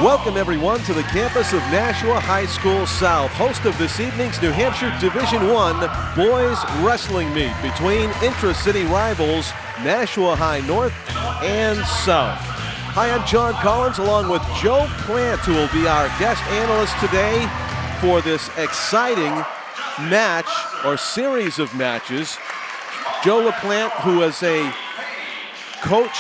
Welcome, everyone, to the campus of Nashua High School South, host of this evening's New Hampshire Division I boys wrestling meet between intra-city rivals Nashua High North and South. Hi, I'm John Collins, along with Joe Plant, who will be our guest analyst today for this exciting match, or series of matches. Joe LaPlante, who is a coach,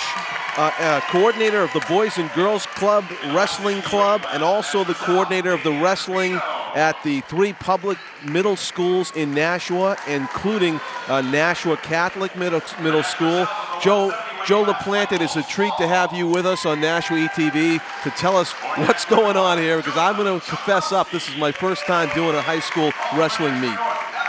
coordinator of the Boys and Girls Club Wrestling Club, and also the coordinator of the wrestling at the 3 public middle schools in Nashua, including Nashua Catholic Middle School. Joe LaPlante, it is a treat to have you with us on Nashua ETV to tell us what's going on here, because I'm going to confess up, this is my first time doing a high school wrestling meet.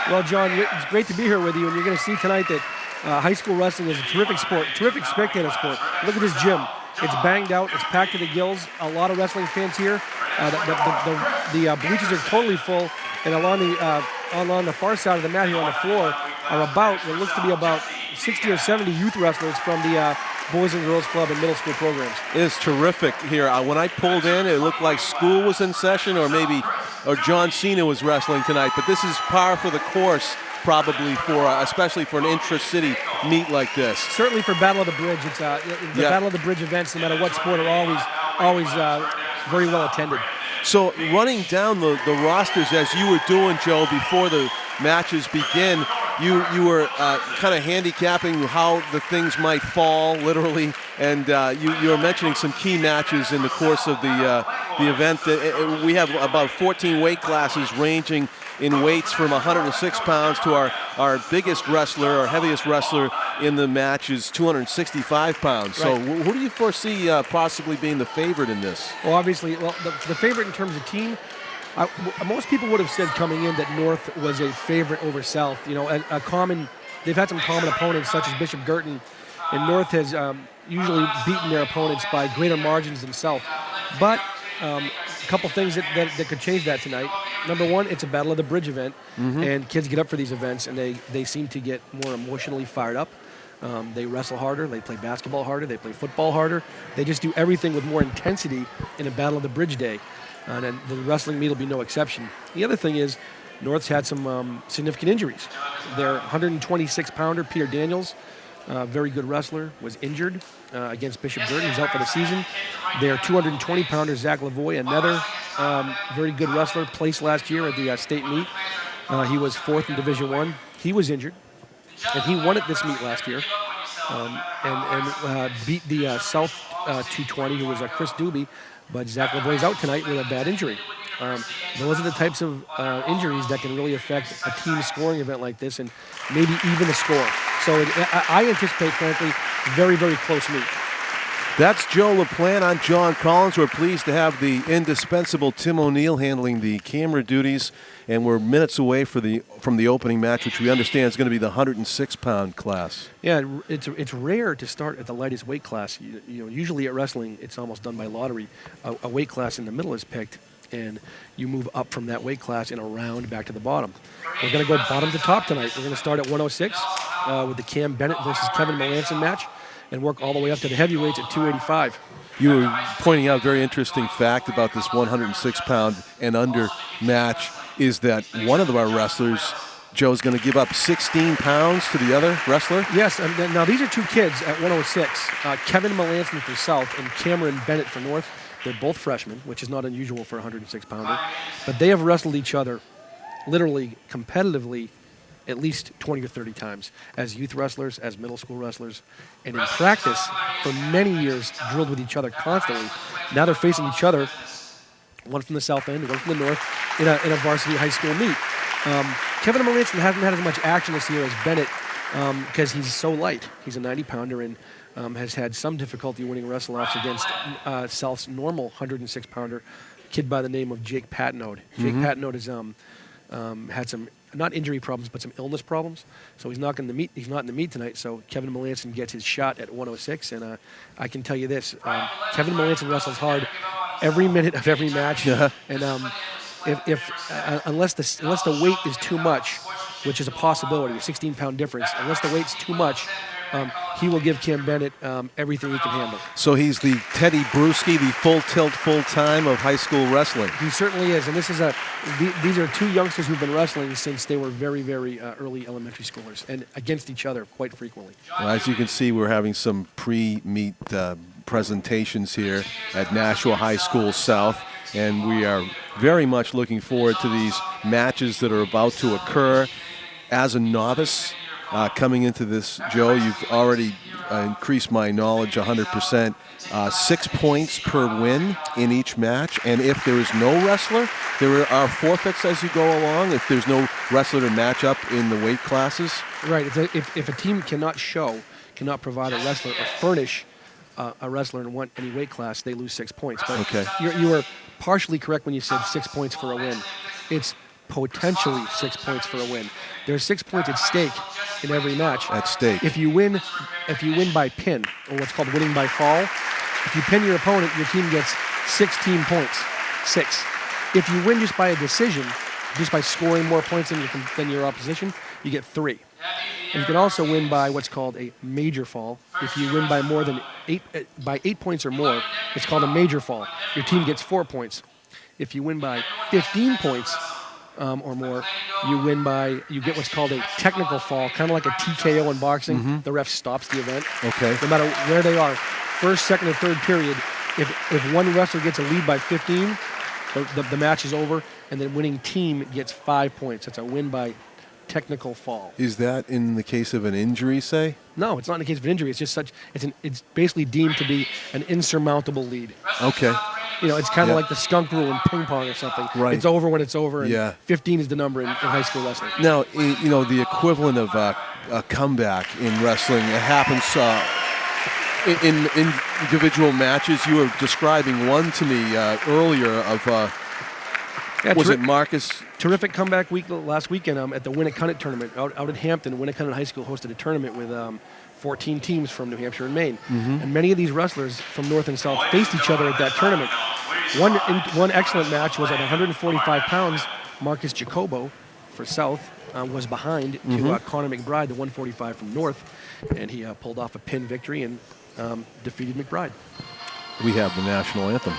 Well, John, it's great to be here with you, and you're going to see tonight that high school wrestling is a terrific sport, terrific spectator sport. Look at this gym. It's banged out. It's packed to the gills. A lot of wrestling fans here. The bleachers are totally full, and along the far side of the mat here on the floor are what looks to be about 60 or 70 youth wrestlers from the Boys and Girls Club and middle school programs. It is terrific here. When I pulled in, it looked like school was in session, or John Cena was wrestling tonight. But this is par for the course, probably especially for an intra-city meet like this. Certainly for Battle of the Bridge, it's the Battle of the Bridge events, no matter what sport, are always very well attended. So running down the rosters as you were doing, Joe, before the matches begin, you were kind of handicapping how the things might fall, literally, and you were mentioning some key matches in the course of the event. We have about 14 weight classes ranging in weights from 106 pounds to our biggest wrestler, our heaviest wrestler in the match is 265 pounds. Right. So who do you foresee possibly being the favorite in this? Well, obviously, the favorite in terms of team, most people would have said coming in that North was a favorite over South. You know, they've had some common opponents such as Bishop Girton, and North has usually beaten their opponents by greater margins than South. But a couple things that could change that tonight. Number one, it's a Battle of the Bridge event, and kids get up for these events, and they seem to get more emotionally fired up. They wrestle harder, they play basketball harder, they play football harder. They just do everything with more intensity in a Battle of the Bridge day. And the wrestling meet will be no exception. The other thing is, North's had some significant injuries. Their 126-pounder, Peter Daniels, very good wrestler, was injured against Bishop Girton. He's out for the season. Their 220-pounder, Zach Lavoie, another very good wrestler, placed last year at the state meet. He was 4th in Division I. He was injured, and he won at this meet last year and beat the South 220, who was Chris Doobie. But Zach Lavoie's out tonight with a bad injury. Those are the types of injuries that can really affect a team scoring event like this, and maybe even a score. So I anticipate, frankly, very, very close meet. That's Joe LaPlante. I'm John Collins. We're pleased to have the indispensable Tim O'Neill handling the camera duties, and we're minutes away from the opening match, which we understand is going to be the 106-pound class. Yeah, it's rare to start at the lightest weight class. You know, usually at wrestling, it's almost done by lottery. A weight class in the middle is picked, and you move up from that weight class in a round back to the bottom. We're going to go bottom to top tonight. We're going to start at 106 with the Cam Bennett versus Kevin Melanson match, and work all the way up to the heavyweights at 285. You were pointing out a very interesting fact about this 106-pound and under match is that one of our wrestlers, Joe's going to give up 16 pounds to the other wrestler? Yes, and now these are two kids at 106, Kevin Melanson for South and Cameron Bennett for North. They're both freshmen, which is not unusual for a 106-pounder, but they have wrestled each other literally competitively at least 20 or 30 times as youth wrestlers, as middle school wrestlers, and in practice for many years drilled with each other constantly. Now they're facing each other, one from the south end, one from the north, in a varsity high school meet. Kevin Melanson hasn't had as much action this year as Bennett because he's so light. He's a 90-pounder and has had some difficulty winning wrestle-offs against South's normal 106-pounder, kid by the name of Jake Patnode. Jake Patnode has had some not injury problems, but some illness problems. So he's not in the meet tonight. So Kevin Melanson gets his shot at 106, and I can tell you this: Kevin Melanson wrestles hard every minute of every match, and unless the weight is too much, which is a possibility, a 16-pound difference, unless the weight's too much, he will give Cam Bennett everything he can handle. So he's the Teddy Bruschi, the full tilt, full time of high school wrestling. He certainly is, and these are two youngsters who've been wrestling since they were very, very early elementary schoolers, and against each other quite frequently. Well, as you can see, we're having some pre-meet presentations here at Nashua High School South, and we are very much looking forward to these matches that are about to occur. As a novice coming into this, Joe, you've already increased my knowledge 100%. 6 points per win in each match, and if there is no wrestler, there are forfeits as you go along if there's no wrestler to match up in the weight classes. Right. If a team cannot provide a wrestler or furnish a wrestler in any weight class, they lose 6 points. But okay. You were partially correct when you said 6 points for a win. It's potentially 6 points for a win. There's 6 points at stake in every match. At stake. If you win by pin, or what's called winning by fall, if you pin your opponent, your team gets 16 points. 6. If you win just by a decision, just by scoring more points than your opposition, you get 3. And you can also win by what's called a major fall. If you win by more than 8 points or more, it's called a major fall. Your team gets 4 points. If you win by 15 points or more, you get what's called a technical fall, kind of like a TKO in boxing. Mm-hmm. The ref stops the event. Okay. No matter where they are, first, second, or third period, if one wrestler gets a lead by 15, the match is over, and the winning team gets 5 points. That's a win by technical fall. Is that in the case of an injury, say? No, it's not in the case of an injury. It's just it's basically deemed to be an insurmountable lead. Okay. It's kind of like the skunk rule in ping pong or something. Right. It's over when it's over, and yeah. 15 is the number in high school wrestling. Now, the equivalent of a comeback in wrestling, it happens in individual matches. You were describing one to me earlier of, was it Marcus? Terrific comeback week last weekend at the Winnicott tournament out at Hampton. Winnicott High School hosted a tournament with 14 teams from New Hampshire and Maine. Mm-hmm. And many of these wrestlers from North and South faced each other at that tournament. One excellent match was at 145 pounds. Marcus Jacobo for South was behind to Connor McBride, the 145 from North, and he pulled off a pin victory and defeated McBride. We have the national anthem.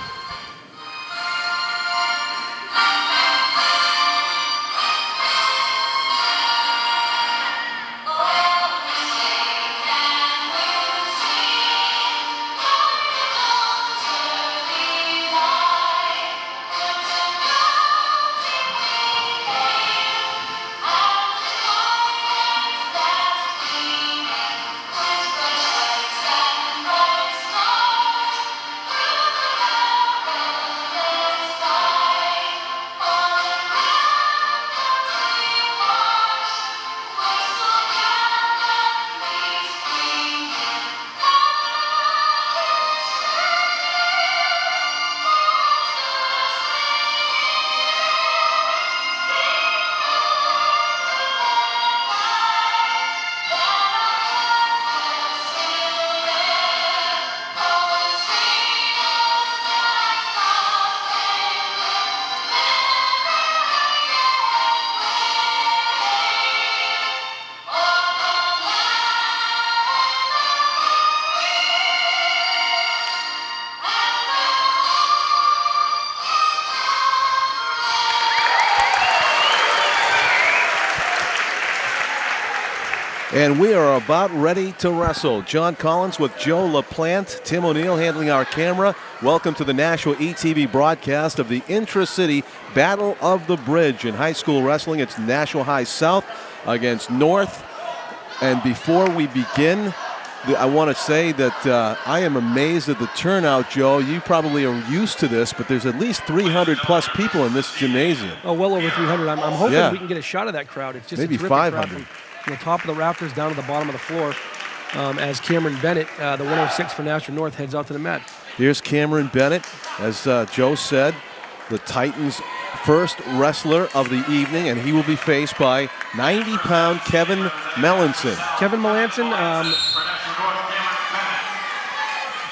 And we are about ready to wrestle. John Collins with Joe LaPlante, Tim O'Neill handling our camera. Welcome to the Nashua ETV broadcast of the intracity Battle of the Bridge in high school wrestling. It's Nashua High South against North. And before we begin, I want to say that I am amazed at the turnout, Joe. You probably are used to this, but there's at least 300 plus people in this gymnasium. Oh, well over 300. I'm hoping we can get a shot of that crowd. It's just maybe a terrific 500. crowd from the top of the rafters down to the bottom of the floor as Cameron Bennett, the 106 for Nashua North, heads out to the mat. Here's Cameron Bennett, as Joe said, the Titans' first wrestler of the evening, and he will be faced by 90-pound Kevin Melanson. Kevin Melanson,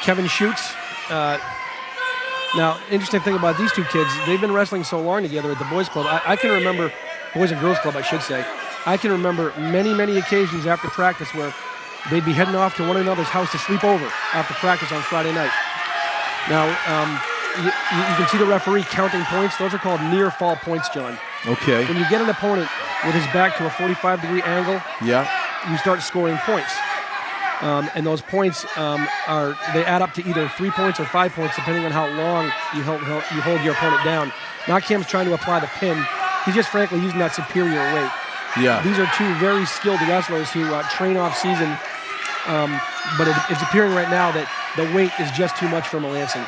Kevin shoots. Now, interesting thing about these two kids, they've been wrestling so long together at the boys' club. I can remember, boys and girls club, I should say. I can remember many, many occasions after practice where they'd be heading off to one another's house to sleep over after practice on Friday night. Now, you can see the referee counting points. Those are called near fall points, John. Okay. When you get an opponent with his back to a 45-degree angle, you start scoring points. And those points they add up to either 3 points or 5 points, depending on how long you hold your opponent down. Now Cam's trying to apply the pin. He's just frankly using that superior weight. Yeah. These are two very skilled wrestlers who train off season, but it's appearing right now that the weight is just too much for Melanson.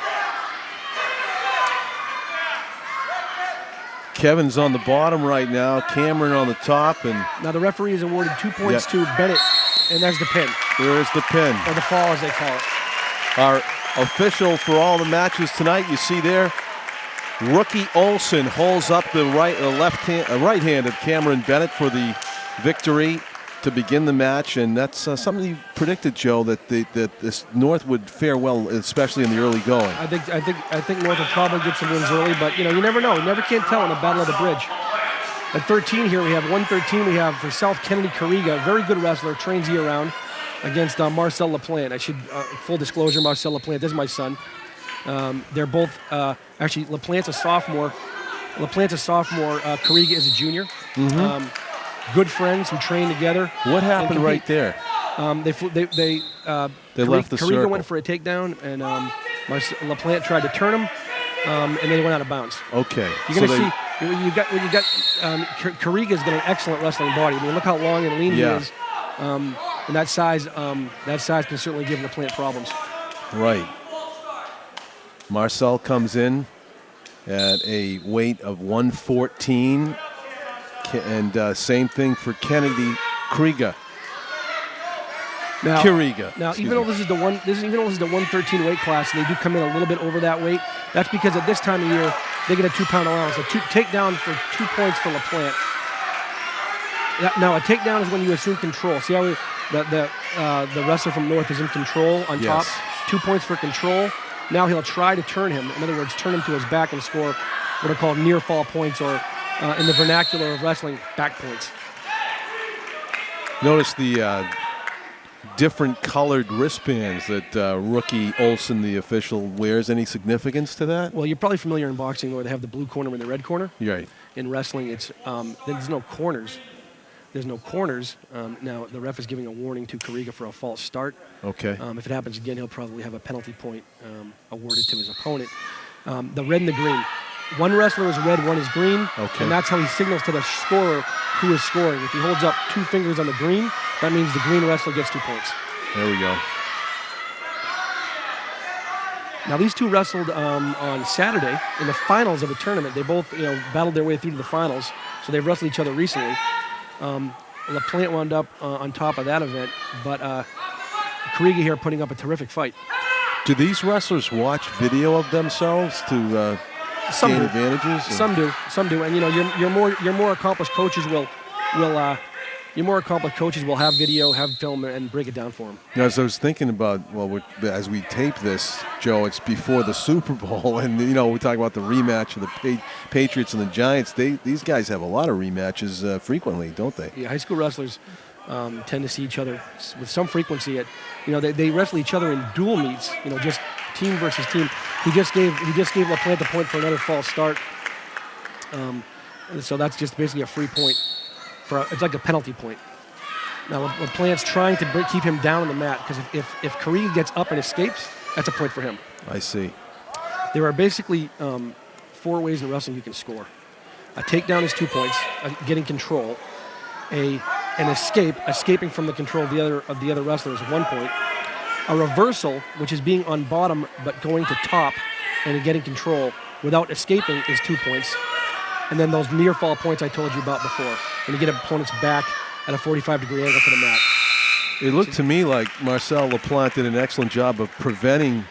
Kevin's on the bottom right now, Cameron on the top, and now the referee has awarded 2 points to Bennett, and that's the pin. There is the pin. Or the fall, as they call it. Our official for all the matches tonight, you see there, Rookie Olson holds up the right-handed Cameron Bennett for the victory to begin the match, and that's something you predicted, Joe, that this North would fare well, especially in the early going. I think North will probably get some wins early, but you never know. You never can't tell in a battle of the bridge. At 13 here, we have 113. We have for South Kennedy Kariga, very good wrestler, trains year-round, against Marcel LaPlante. I should full disclosure, Marcel LaPlante. This is my son. They're both actually LaPlante's a sophomore. Kariga is a junior. Mm-hmm. Good friends who train together. What happened right there? They left the circle. Kariga went for a takedown, and LaPlante tried to turn him, and then he went out of bounds. Okay. You're going to see Kariga's got an excellent wrestling body. I mean, look how long and lean he is, and that size can certainly give LaPlante problems. Right. Marcel comes in at a weight of 114. And same thing for Kennedy Kariga. Now, even though this is the 113 weight class, and they do come in a little bit over that weight, that's because at this time of year they get a 2-pound allowance. A takedown for 2 points for LaPlante. Now a takedown is when you assume control. See how the wrestler from North is in control on top. 2 points for control. Now he'll try to turn him. In other words, turn him to his back and score what are called near fall points, or in the vernacular of wrestling, back points. Notice the different colored wristbands that Rookie Olson, the official, wears. Any significance to that? Well, you're probably familiar in boxing where they have the blue corner and the red corner. Right. In wrestling, it's there's no corners. There's no corners. Now, the ref is giving a warning to Kariga for a false start. Okay. If it happens again, he'll probably have a penalty point awarded to his opponent. The red and the green. One wrestler is red, one is green, and that's how he signals to the scorer who is scoring. If he holds up 2 fingers on the green, that means the green wrestler gets 2 points. There we go. Now, these two wrestled on Saturday in the finals of a tournament. They both battled their way through to the finals, so they've wrestled each other recently. LaPlante wound up on top of that event, but Kariga here putting up a terrific fight. Do these wrestlers watch video of themselves to gain advantages? Some do, and your more accomplished coaches will have video, have film, and break it down for them. As I was thinking about, as we tape this, Joe, it's before the Super Bowl, and we talk about the rematch of the Patriots and the Giants. These guys have a lot of rematches frequently, don't they? Yeah, high school wrestlers tend to see each other with some frequency. They wrestle each other in dual meets. Just team versus team. He just gave LaPlante the point for another false start. So that's just basically a free point. It's like a penalty point. Now LaPlante's trying to keep him down on the mat, because if Kariga gets up and escapes, that's a point for him. I see. There are basically 4 ways in wrestling you can score. A takedown is 2 points. Getting control. An escaping from the control of the other wrestler is 1 point. A reversal, which is being on bottom but going to top and getting control without escaping, is 2 points. And then those near fall points I told you about before, when you get opponent's back at a 45-degree angle to the mat. It looked to me like Marcel LaPlante did an excellent job of preventing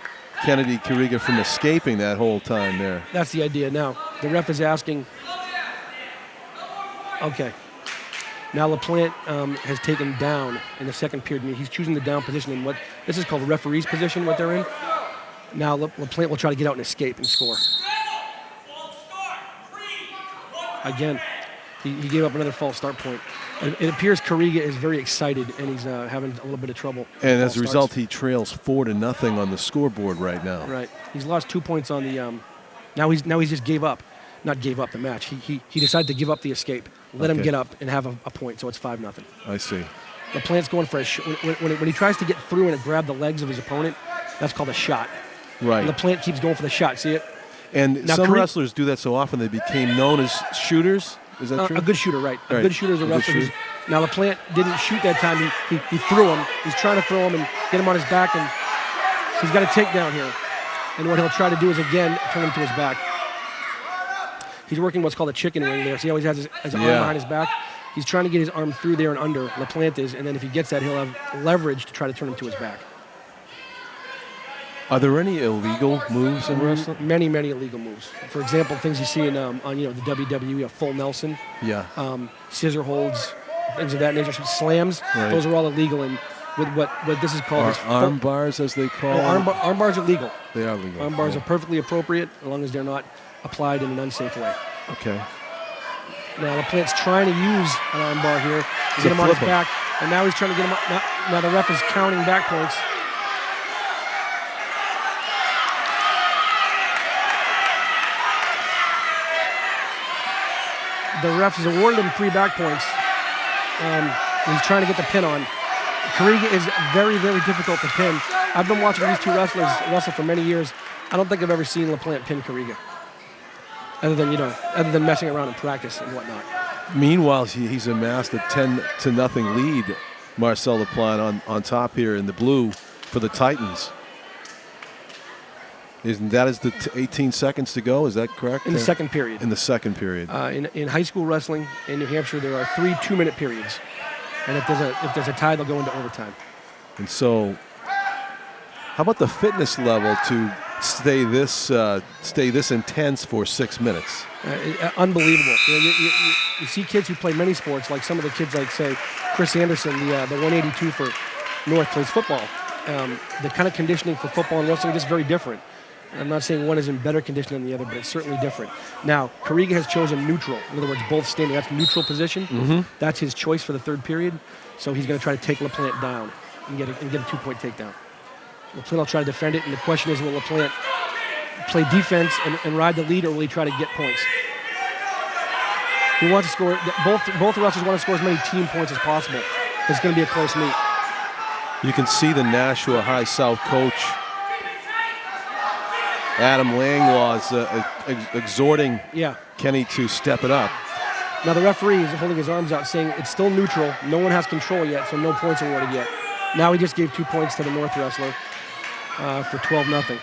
Kennedy Kariga from escaping that whole time there. That's the idea. Now, the ref is asking, okay. Now LaPlante has taken down in the second period. He's choosing the down position in what this is called the referee's position, what they're in. Now LaPlante will try to get out and escape and score. Again, he gave up another false start point. It appears Kariga is very excited, and he's having a little bit of trouble. And as a result, he trails 4-0 on the scoreboard right now. Right. He's lost 2 points on the. Now he's just gave up, not gave up the match. He decided to give up the escape, let him get up and have a point. So it's 5-0. I see. LaPlante's going for a when he tries to get through and grab the legs of his opponent, that's called a shot. Right. And LaPlante keeps going for the shot. See it? And now, some wrestlers do that so often they became known as shooters. Is that true? A good shooter, right. A good shooter is a wrestler. Now, LaPlante didn't shoot that time. He threw him. He's trying to throw him and get him on his back, and he's got a takedown here. And what he'll try to do is, again, turn him to his back. He's working what's called a chicken wing there. See how he has his arm behind his back? He's trying to get his arm through there and under. LaPlante is, and then if he gets that, he'll have leverage to try to turn him to his back. Are there any illegal moves in wrestling? Many, many illegal moves. For example, things you see in on the WWE, a full Nelson, scissor holds, things of that nature, slams. Right. Those are all illegal. And with what this is called, arm bars, as they call them. Arm bars are legal. They are legal. Arm bars are perfectly appropriate as long as they're not applied in an unsafe way. Okay. Now LaPlante's trying to use an arm bar here to get him on his back, and now he's trying to get him. Now the ref is counting back points. The ref has awarded him 3 back points. He's trying to get the pin on. Kariga is very, very difficult to pin. I've been watching these two wrestlers wrestle for many years. I don't think I've ever seen LaPlante pin Kariga, other than messing around in practice and whatnot. Meanwhile, he's amassed a 10-0 lead. Marcel LaPlante on top here in the blue for the Titans. That is the 18 seconds to go. Is that correct? In the second period. In the second period. In high school wrestling in New Hampshire, there are 3 2-minute periods, and if there's a tie, they'll go into overtime. And so, how about the fitness level to stay this intense for 6 minutes? Unbelievable. You see kids who play many sports, like some of the kids, like say Chris Anderson, the 182 for North, plays football. The kind of conditioning for football and wrestling is just very different. I'm not saying one is in better condition than the other, but it's certainly different. Now, Kariga has chosen neutral. In other words, both standing. That's neutral position. Mm-hmm. That's his choice for the third period. So he's going to try to take LaPlante down and get a 2-point takedown. LaPlante will try to defend it, and the question is, will LaPlante play defense and ride the lead, or will he try to get points? He wants to score. Both wrestlers want to score as many team points as possible. It's going to be a close meet. You can see the Nashua High South coach, Adam Langlaw's exhorting Kenny to step it up. Now the referee is holding his arms out saying it's still neutral. No one has control yet, so no points awarded yet. Now he just gave 2 points to the North wrestler for 12-0.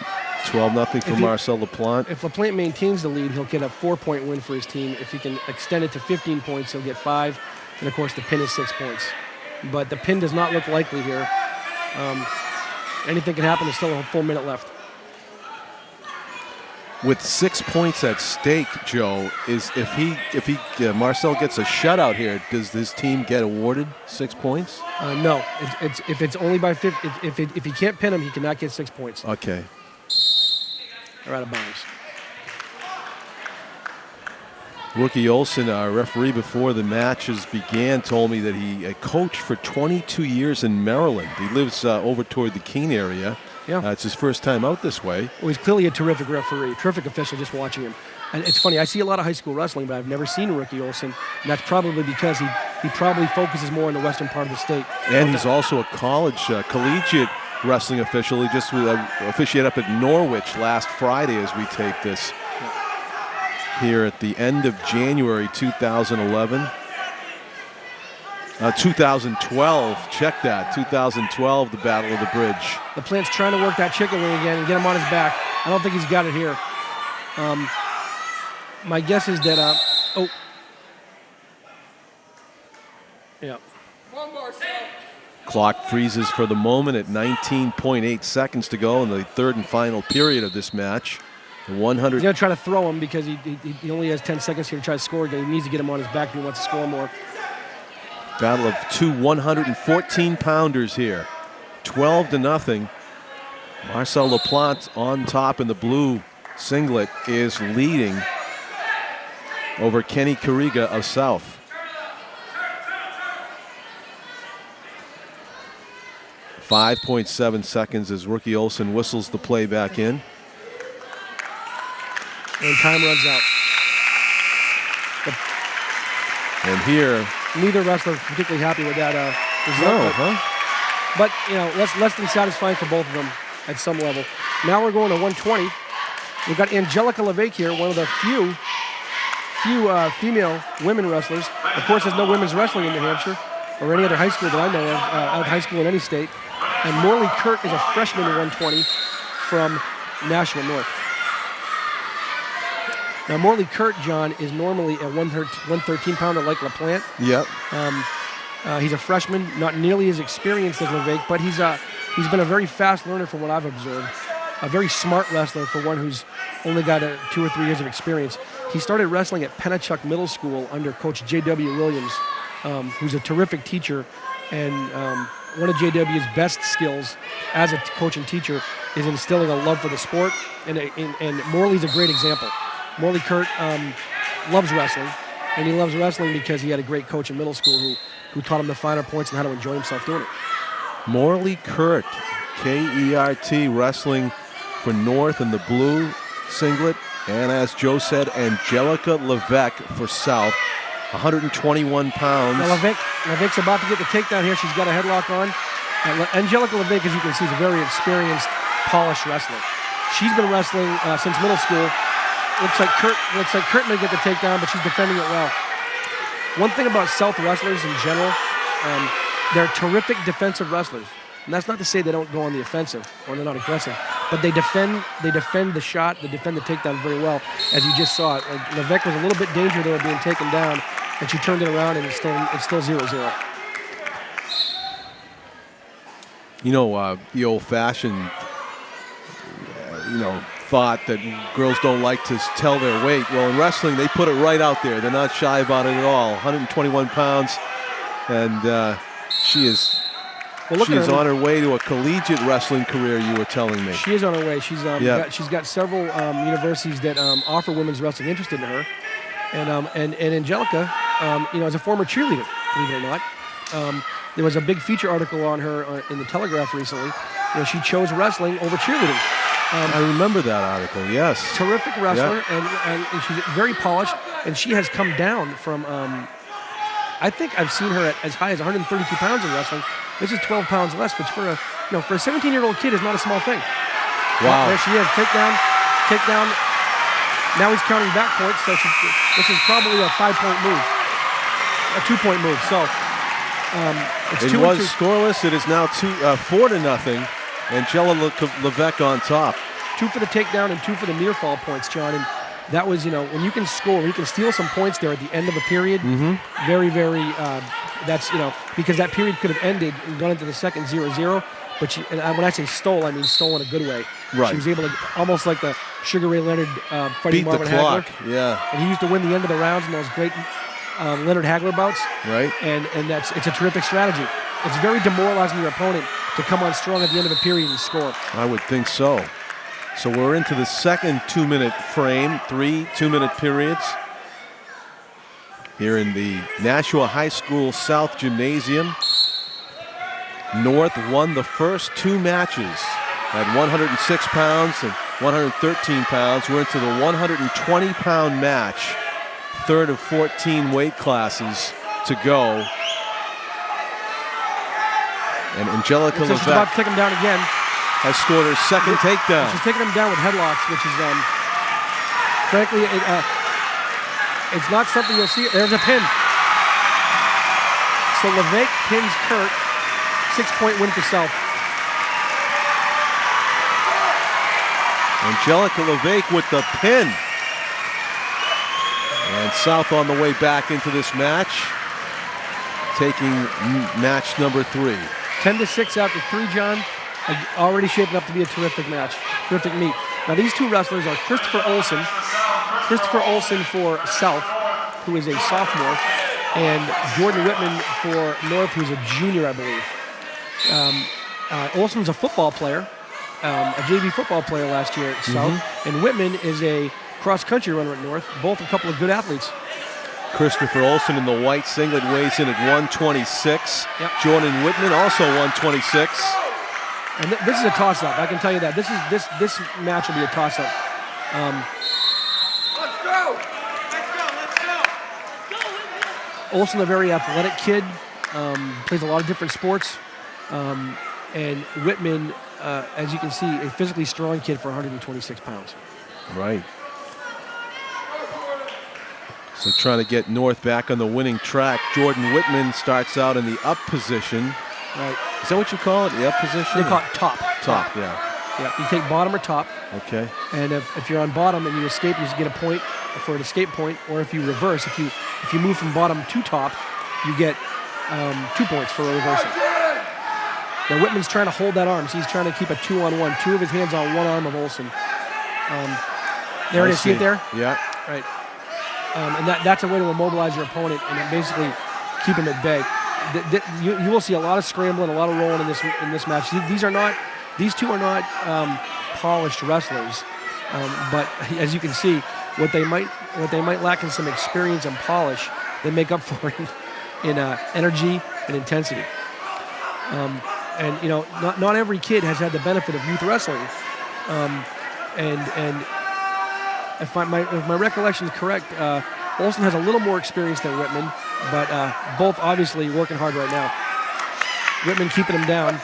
12-0 for Marcel LaPlante. If LaPlante maintains the lead, he'll get a 4-point win for his team. If he can extend it to 15 points, he'll get 5. And of course, the pin is 6 points. But the pin does not look likely here. Anything can happen. There's still a full minute left. With 6 points at stake, Joe, is if Marcel gets a shutout here, does this team get awarded 6 points? No. If it's only by 50, if he can't pin him, he cannot get 6 points. Okay. They're out of bounds. Rookie Olson, our referee before the matches began, told me that he coached for 22 years in Maryland. He lives over toward the Keene area. Yeah. It's his first time out this way. Well, he's clearly a terrific referee, terrific official just watching him. And it's funny, I see a lot of high school wrestling, but I've never seen Rookie Olson. And that's probably because he probably focuses more on the western part of the state. And he's also a collegiate wrestling official. He just officiated up at Norwich last Friday as we tape this. Here at the end of January 2011. 2012, check that, 2012, the Battle of the Bridge. LaPlante's trying to work that chicken wing again and get him on his back. I don't think he's got it here. My guess is that, yeah. Clock freezes for the moment at 19.8 seconds to go in the third and final period of this match. 100. He's going to try to throw him because he only has 10 seconds here to try to score again. He needs to get him on his back if he wants to score more. Battle of two 114-pounders here. 12-0. Marcel LaPlante on top in the blue singlet is leading over Kenny Kariga of South. 5.7 seconds as Rookie Olsen whistles the play back in. And time runs out. And here, neither wrestler particularly happy with that result. But you know, less than satisfying for both of them at some level. Now we're going to 120. We've got Angelica LeVake here, one of the few female women wrestlers. Of course, there's no women's wrestling in New Hampshire or any other high school that I know of, out of high school in any state. And Morley Kurt is a freshman in 120 from Nashua North. Now, Morley Kurt, John, is normally a 113-pounder like LaPlante. Yep. He's a freshman, not nearly as experienced as LeVake, but he's been a very fast learner from what I've observed. A very smart wrestler for one who's only got 2 or 3 years of experience. He started wrestling at Pennachuck Middle School under Coach J.W. Williams, who's a terrific teacher. And one of J.W.'s best skills as a coach and teacher is instilling a love for the sport. And Morley's a great example. Morley Kurt loves wrestling, and he loves wrestling because he had a great coach in middle school who taught him the finer points and how to enjoy himself doing it. Morley Kurt, K-E-R-T, wrestling for North in the blue singlet. And as Joe said, Angelica LeVake for South, 121 pounds. Now LeVake's about to get the takedown here. She's got a headlock on. Angelica LeVake, as you can see, is a very experienced, polished wrestler. She's been wrestling since middle school. Looks like Kurt may get the takedown, but she's defending it well. One thing about South wrestlers in general, they're terrific defensive wrestlers. And that's not to say they don't go on the offensive or they're not aggressive, but they defend the shot, they defend the takedown very well, as you just saw. LeVake was a little bit danger there being taken down, and she turned it around, and it's still 0-0. You know, the old-fashioned, thought that girls don't like to tell their weight. Well, in wrestling, they put it right out there. They're not shy about it at all. 121 pounds, and she is on her way to a collegiate wrestling career, you were telling me. She is on her way. She's got several universities that offer women's wrestling interested in her. And Angelica, as a former cheerleader, believe it or not, there was a big feature article on her in the Telegraph recently. She chose wrestling over cheerleading. I remember that article, yes. Terrific wrestler, and she's very polished, and she has come down from, I think I've seen her at as high as 132 pounds in wrestling. This is 12 pounds less, which for a 17-year-old kid is not a small thing. Wow. There she is, takedown. Now he's counting back points, so this is probably a 5-point move, a 2-point move. So it was scoreless. It is now 4-0. Angelica LeVake on top. 2 for the takedown and 2 for the near fall points, John. And that was, when you can score, when you can steal some points there at the end of a period, very, very, that's, because that period could have ended and gone into the second 0-0. But when I say stole, I mean stole in a good way. Right. She was able to, almost like the Sugar Ray Leonard fighting Marvin Hagler. Yeah. And he used to win the end of the rounds in those great Leonard Hagler bouts. Right. And it's a terrific strategy. It's very demoralizing your opponent to come on strong at the end of a period and score. I would think so. So we're into the second 2-minute frame, 3 2-minute periods here in the Nashua High School South Gymnasium. North won the first 2 matches at 106 pounds and 113 pounds. We're into the 120-pound match, third of 14 weight classes to go. And Angelica LeVake, she's about to take him down again, has scored her second takedown. She's taking him down with headlocks, which is, frankly, it's not something you'll see. There's a pin. So LeVake pins Kurt, 6-point win for South. Angelica LeVake with the pin. And South on the way back into this match, taking match number 3. 10-6 after 3, John. Already shaping up to be a terrific match, terrific meet. Now these 2 wrestlers are Christopher Olsen for South, who is a sophomore, and Jordan Whitman for North, who's a junior, I believe. Olsen's a football player, a JV football player last year at South, and Whitman is a cross-country runner at North, both a couple of good athletes. Christopher Olsen in the white singlet weighs in at 126. Yep. Jordan Whitman also 126. And this is a toss-up. I can tell you that. This match will be a toss-up. Let's go! Olsen, a very athletic kid, plays a lot of different sports. And Whitman, as you can see, a physically strong kid for 126 pounds. Right. So trying to get North back on the winning track. Jordan Whitman starts out in the up position. Right. Is that what you call it, the up position? They call it top. Top, yeah. Yeah, you take bottom or top. Okay. And if you're on bottom and you escape, you get a point for an escape point. Or if you reverse, if you move from bottom to top, you get 2 points for a reversal. Now Whitman's trying to hold that arm, so he's trying to keep a 2-on-1. 2 of his hands on one arm of Olsen. There it is. See it there? Yeah. Right. And that's a way to immobilize your opponent and basically keep him at bay. You will see a lot of scrambling, a lot of rolling in this match. These two are not polished wrestlers, but as you can see, what they might lack in some experience and polish, they make up for it in energy and intensity. And you know, not every kid has had the benefit of youth wrestling, and if my recollection is correct, Olsen has a little more experience than Whitman, but both obviously working hard right now. Whitman keeping him down.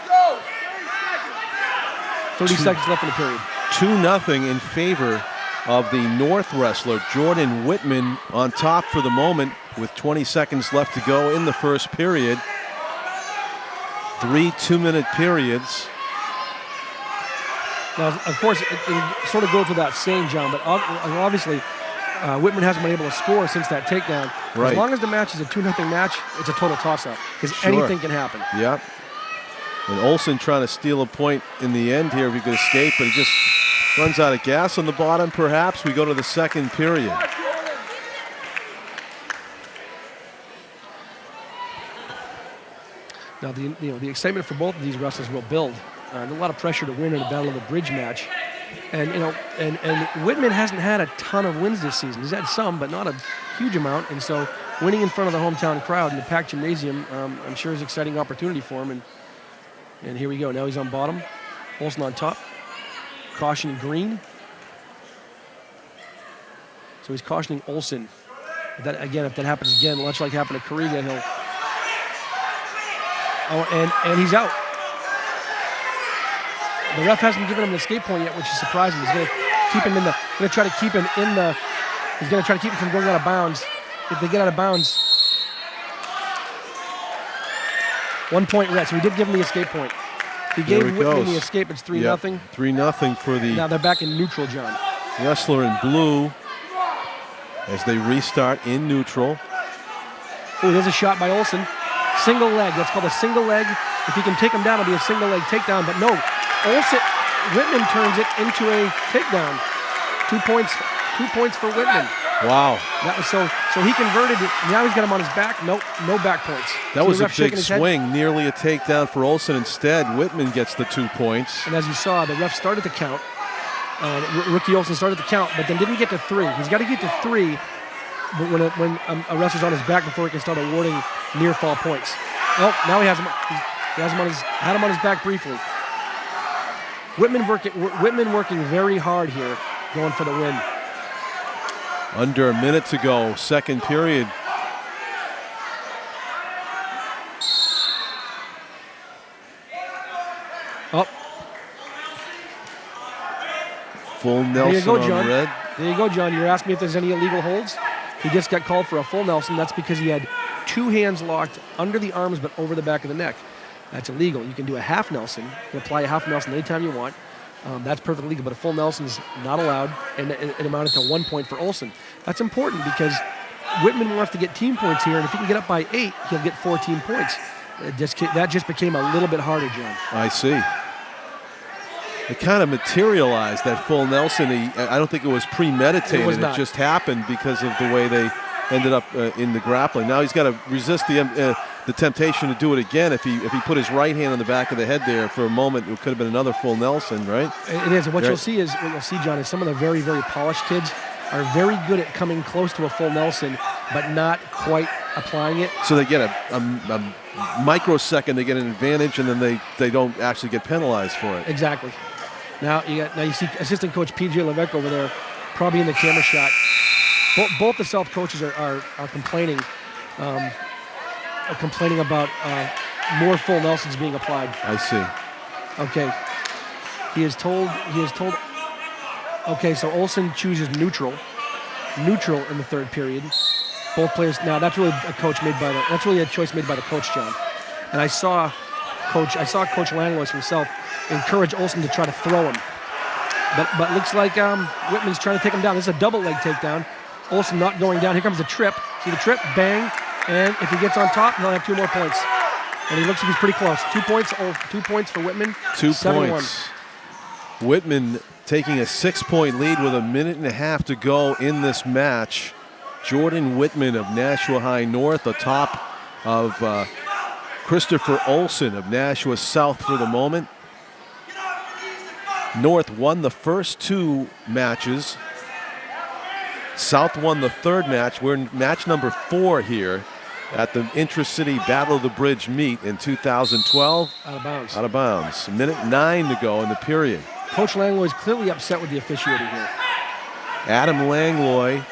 30 seconds left in the period. 2-0 in favor of the North wrestler, Jordan Whitman, on top for the moment with 20 seconds left to go in the first period. 3 2-minute periods. Now, of course, it sort of goes without saying, John, but obviously Whitman hasn't been able to score since that takedown. Right. As long as the match is a 2-0 match, it's a total toss-up because anything can happen. Yep. And Olsen trying to steal a point in the end here if he could escape, but he just runs out of gas on the bottom, perhaps. We go to the second period. Now, the excitement for both of these wrestlers will build. A lot of pressure to win in a Battle of the Bridge match. And Whitman hasn't had a ton of wins this season. He's had some, but not a huge amount. And so winning in front of the hometown crowd in the packed gymnasium, I'm sure is an exciting opportunity for him. And here we go. Now he's on bottom. Olsen on top. Caution green. So he's cautioning Olsen. If that happens again, much like happened to Kariga, he'll... Oh, and he's out. The ref hasn't given him an escape point yet, which is surprising. He's going to keep him He's going to try to keep him from going out of bounds. If they get out of bounds, 1 point red. So he did give him the escape point. He gave Whitman the escape. It's 3-0. Yep. 3-0 for the... Now they're back in neutral, John. Wrestler in blue as they restart in neutral. Oh, there's a shot by Olsen. Single leg. That's called a single leg. If he can take him down, it'll be a single leg takedown. But no, Whitman turns it into a takedown. 2 points. 2 points for Whitman. Wow. That was so he converted it. Now he's got him on his back. Nope, no back points. That was a big swing. Nearly a takedown for Olsen. Instead, Whitman gets the 2 points. And as you saw, the ref started the count. Rookie Olsen started the count, but then didn't get to 3. He's got to get to 3 when a wrestler's on his back before he can start awarding near fall points. Oh, now he has him. Had him on his back briefly. Whitman working very hard here, going for the win. Under a minute to go, second period. Oh. Full Nelson on red. There you go, John. You're asking me if there's any illegal holds. He just got called for a full Nelson. That's because he had 2 hands locked under the arms but over the back of the neck. That's illegal. You can do a half Nelson. You can apply a half Nelson anytime you want. That's perfectly legal, but a full Nelson is not allowed, and it amounted to 1 point for Olsen. That's important because Whitman wants to get team points here, and if he can get up by 8, he'll get 14 points. That just became a little bit harder, John. I see. It kind of materialized, that full Nelson. I don't think it was premeditated. It just happened because of the way they ended up in the grappling. Now he's got to resist the temptation to do it again. If he put his right hand on the back of the head there for a moment, it could have been another full Nelson, right? It is. And what you'll see, John, is some of the very, very polished kids are very good at coming close to a full Nelson, but not quite applying it. So they get a microsecond, they get an advantage, and then they don't actually get penalized for it. Exactly. Now you see assistant coach P.J. Levesque over there, probably in the camera shot. Both the South coaches are complaining, about more full Nelsons being applied. I see. Okay. He is told. Okay, so Olsen chooses neutral in the third period. Both players. Now that's really a choice made by the coach, John. And I saw Coach Langlois himself encourage Olsen to try to throw him. But looks like Whitman's trying to take him down. This is a double leg takedown. Olsen not going down. Here comes the trip. See the trip? Bang. And if he gets on top, he'll have 2 more points. And he looks like he's pretty close. 2 points. 2 points for Whitman. 2 7-1. points. Whitman taking a 6-point lead with 1.5 minutes to go in this match. Jordan Whitman of Nashua High North atop of Christopher Olsen of Nashua South for the moment. North won the first 2 matches. South won the third match. We're in match number 4 here at the intracity Battle of the Bridge meet in 2012. Out of bounds. Out of bounds. 1.9 minutes to go in the period. Coach Langlois is clearly upset with the officiating here. Adam Langlois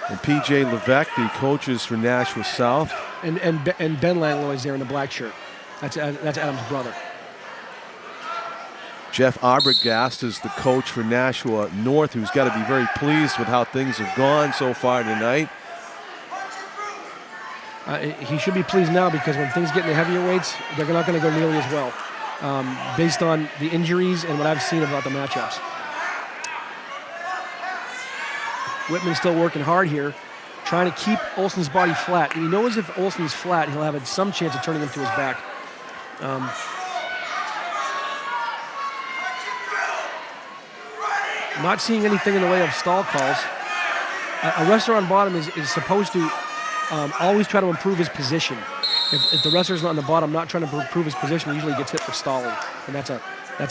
and P.J. Levesque, the coaches for Nashua South. And Ben Langlois is there in the black shirt. That's Adam's brother. Jeff Arbogast is the coach for Nashua North, who's got to be very pleased with how things have gone so far tonight. He should be pleased now because when things get in the heavier weights, they're not going to go nearly as well, based on the injuries and what I've seen about the matchups. Whitman's still working hard here, trying to keep Olsen's body flat. He knows if Olsen's flat, he'll have some chance of turning him to his back. Not seeing anything in the way of stall calls. A wrestler on bottom is supposed to always try to improve his position. If the wrestler's not on the bottom, not trying to improve his position, he usually gets hit for stalling, and that's a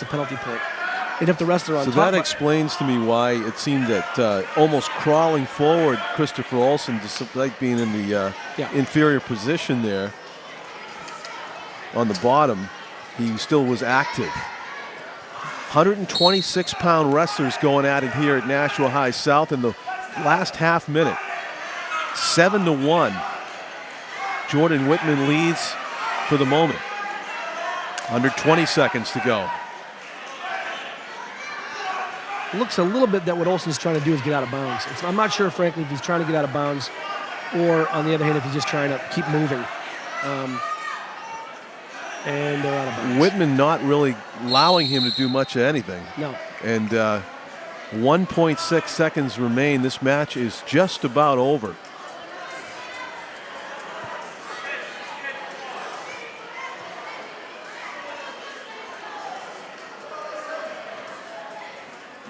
penalty point. And if the wrestler on top... So that explains to me why it seemed that almost crawling forward, Christopher Olsen, despite being in the inferior position there on the bottom, he still was active. 126-pound wrestlers going at it here at Nashua High South in the last half minute. 7-1. Jordan Whitman leads for the moment. Under 20 seconds to go. It looks a little bit that what Olsen's trying to do is get out of bounds. I'm not sure, frankly, if he's trying to get out of bounds or, on the other hand, if he's just trying to keep moving. And they're out of bounds. Whitman not really allowing him to do much of anything. No. And 1.6 seconds remain. This match is just about over.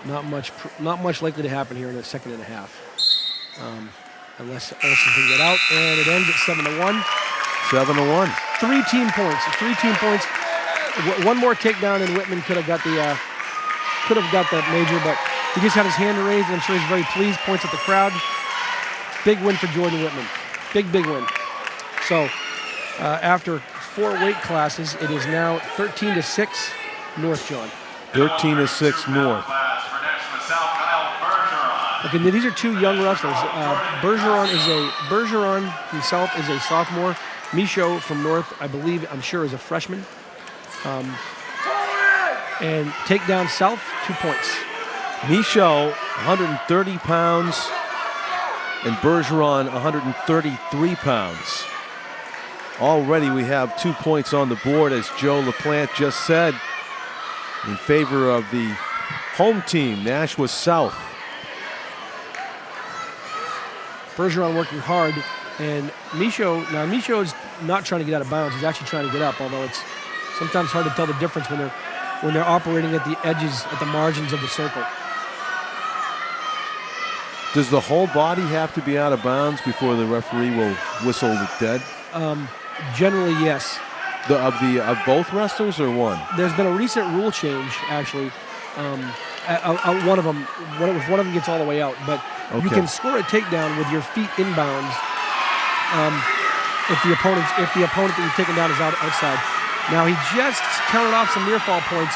Not much likely to happen here in the second and a half, unless Olsen can get out, and it ends at 7-1. 7-1. 3 team points. 3 team points. One more takedown, and Whitman could have got the major, but he just had his hand raised, and I'm sure he's very pleased. Points at the crowd. Big win for Jordan Whitman. Big win. So after 4 weight classes, it is now 13-6 North, John. 13-6 North. Okay, now these are 2 young wrestlers. Bergeron from South is a sophomore. Michaud from North, I'm sure, is a freshman. And takedown South, 2 points. Michaud, 130 pounds, and Bergeron, 133 pounds. Already we have 2 points on the board, as Joe LaPlante just said, in favor of the home team, Nashua South. Bergeron working hard, and Michaud's not trying to get out of bounds. He's actually trying to get up, although it's sometimes hard to tell the difference when they're operating at the edges, at the margins of the circle. Does the whole body have to be out of bounds before the referee will whistle it dead? Generally, yes. Of both wrestlers or one? There's been a recent rule change, actually. One of them gets all the way out, but you can score a takedown with your feet inbounds if the opponent that you've taken down is outside. Now he just counted off some near fall points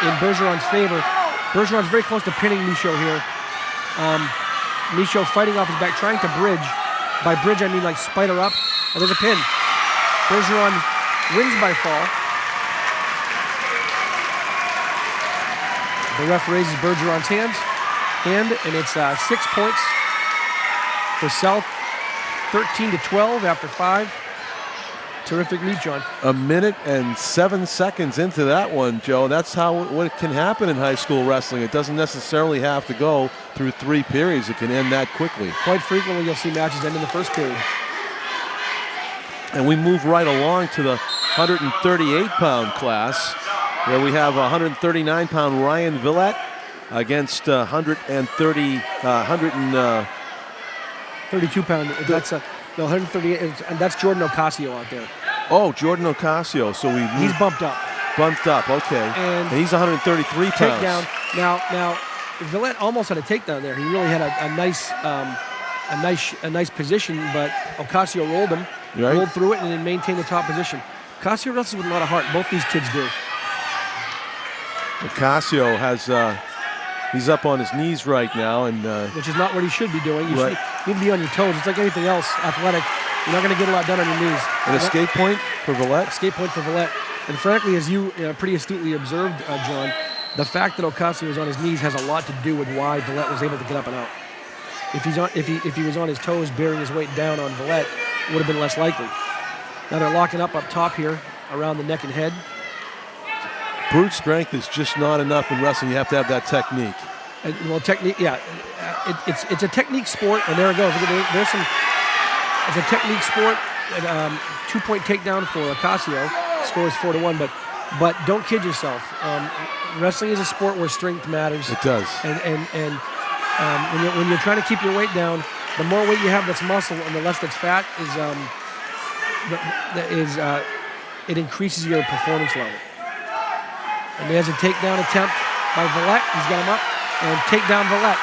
in Bergeron's favor. Bergeron's very close to pinning Michaud here. Michaud fighting off his back, trying to bridge. By bridge, I mean like spider up. And there's a pin. Bergeron wins by fall. The ref raises Bergeron's hand, and it's 6 points for South, 13-12 after 5. Terrific meet, John. A minute and 7 seconds into that one, Joe. That's what can happen in high school wrestling. It doesn't necessarily have to go through 3 periods. It can end that quickly. Quite frequently, you'll see matches end in the first period. And we move right along to the 138-pound class, where we have 139-pound Ryan Villette against 32-pound. That's 138, and that's Jordan Ocasio out there. Oh, Jordan Ocasio. So he's bumped up. Bumped up. Okay. And he's 133 pounds. Takedown. Now, Villette almost had a takedown there. He really had a nice position, but Ocasio rolled him, rolled through it, and then maintained the top position. Ocasio wrestles with a lot of heart. Both these kids do. Ocasio has. He's up on his knees right now, and which is not what he should be doing. You need to be on your toes. It's like anything else, athletic. You're not going to get a lot done on your knees. An escape point for Villette? Escape point for Villette. And frankly, as you pretty astutely observed, John, the fact that Ocasio is on his knees has a lot to do with why Villette was able to get up and out. If he was on his toes, bearing his weight down on Villette, it would have been less likely. Now they're locking up top here around the neck and head. Brute strength is just not enough in wrestling. You have to have that technique. Technique, yeah. It's a technique sport, and there it goes. It's a technique sport. 2-point takedown for Ocasio. Score is 4-1, but don't kid yourself. Wrestling is a sport where strength matters. It does. And when you're trying to keep your weight down, the more weight you have that's muscle and the less that's fat it increases your performance level. And there's a takedown attempt by Villette. He's got him up. And takedown Villette.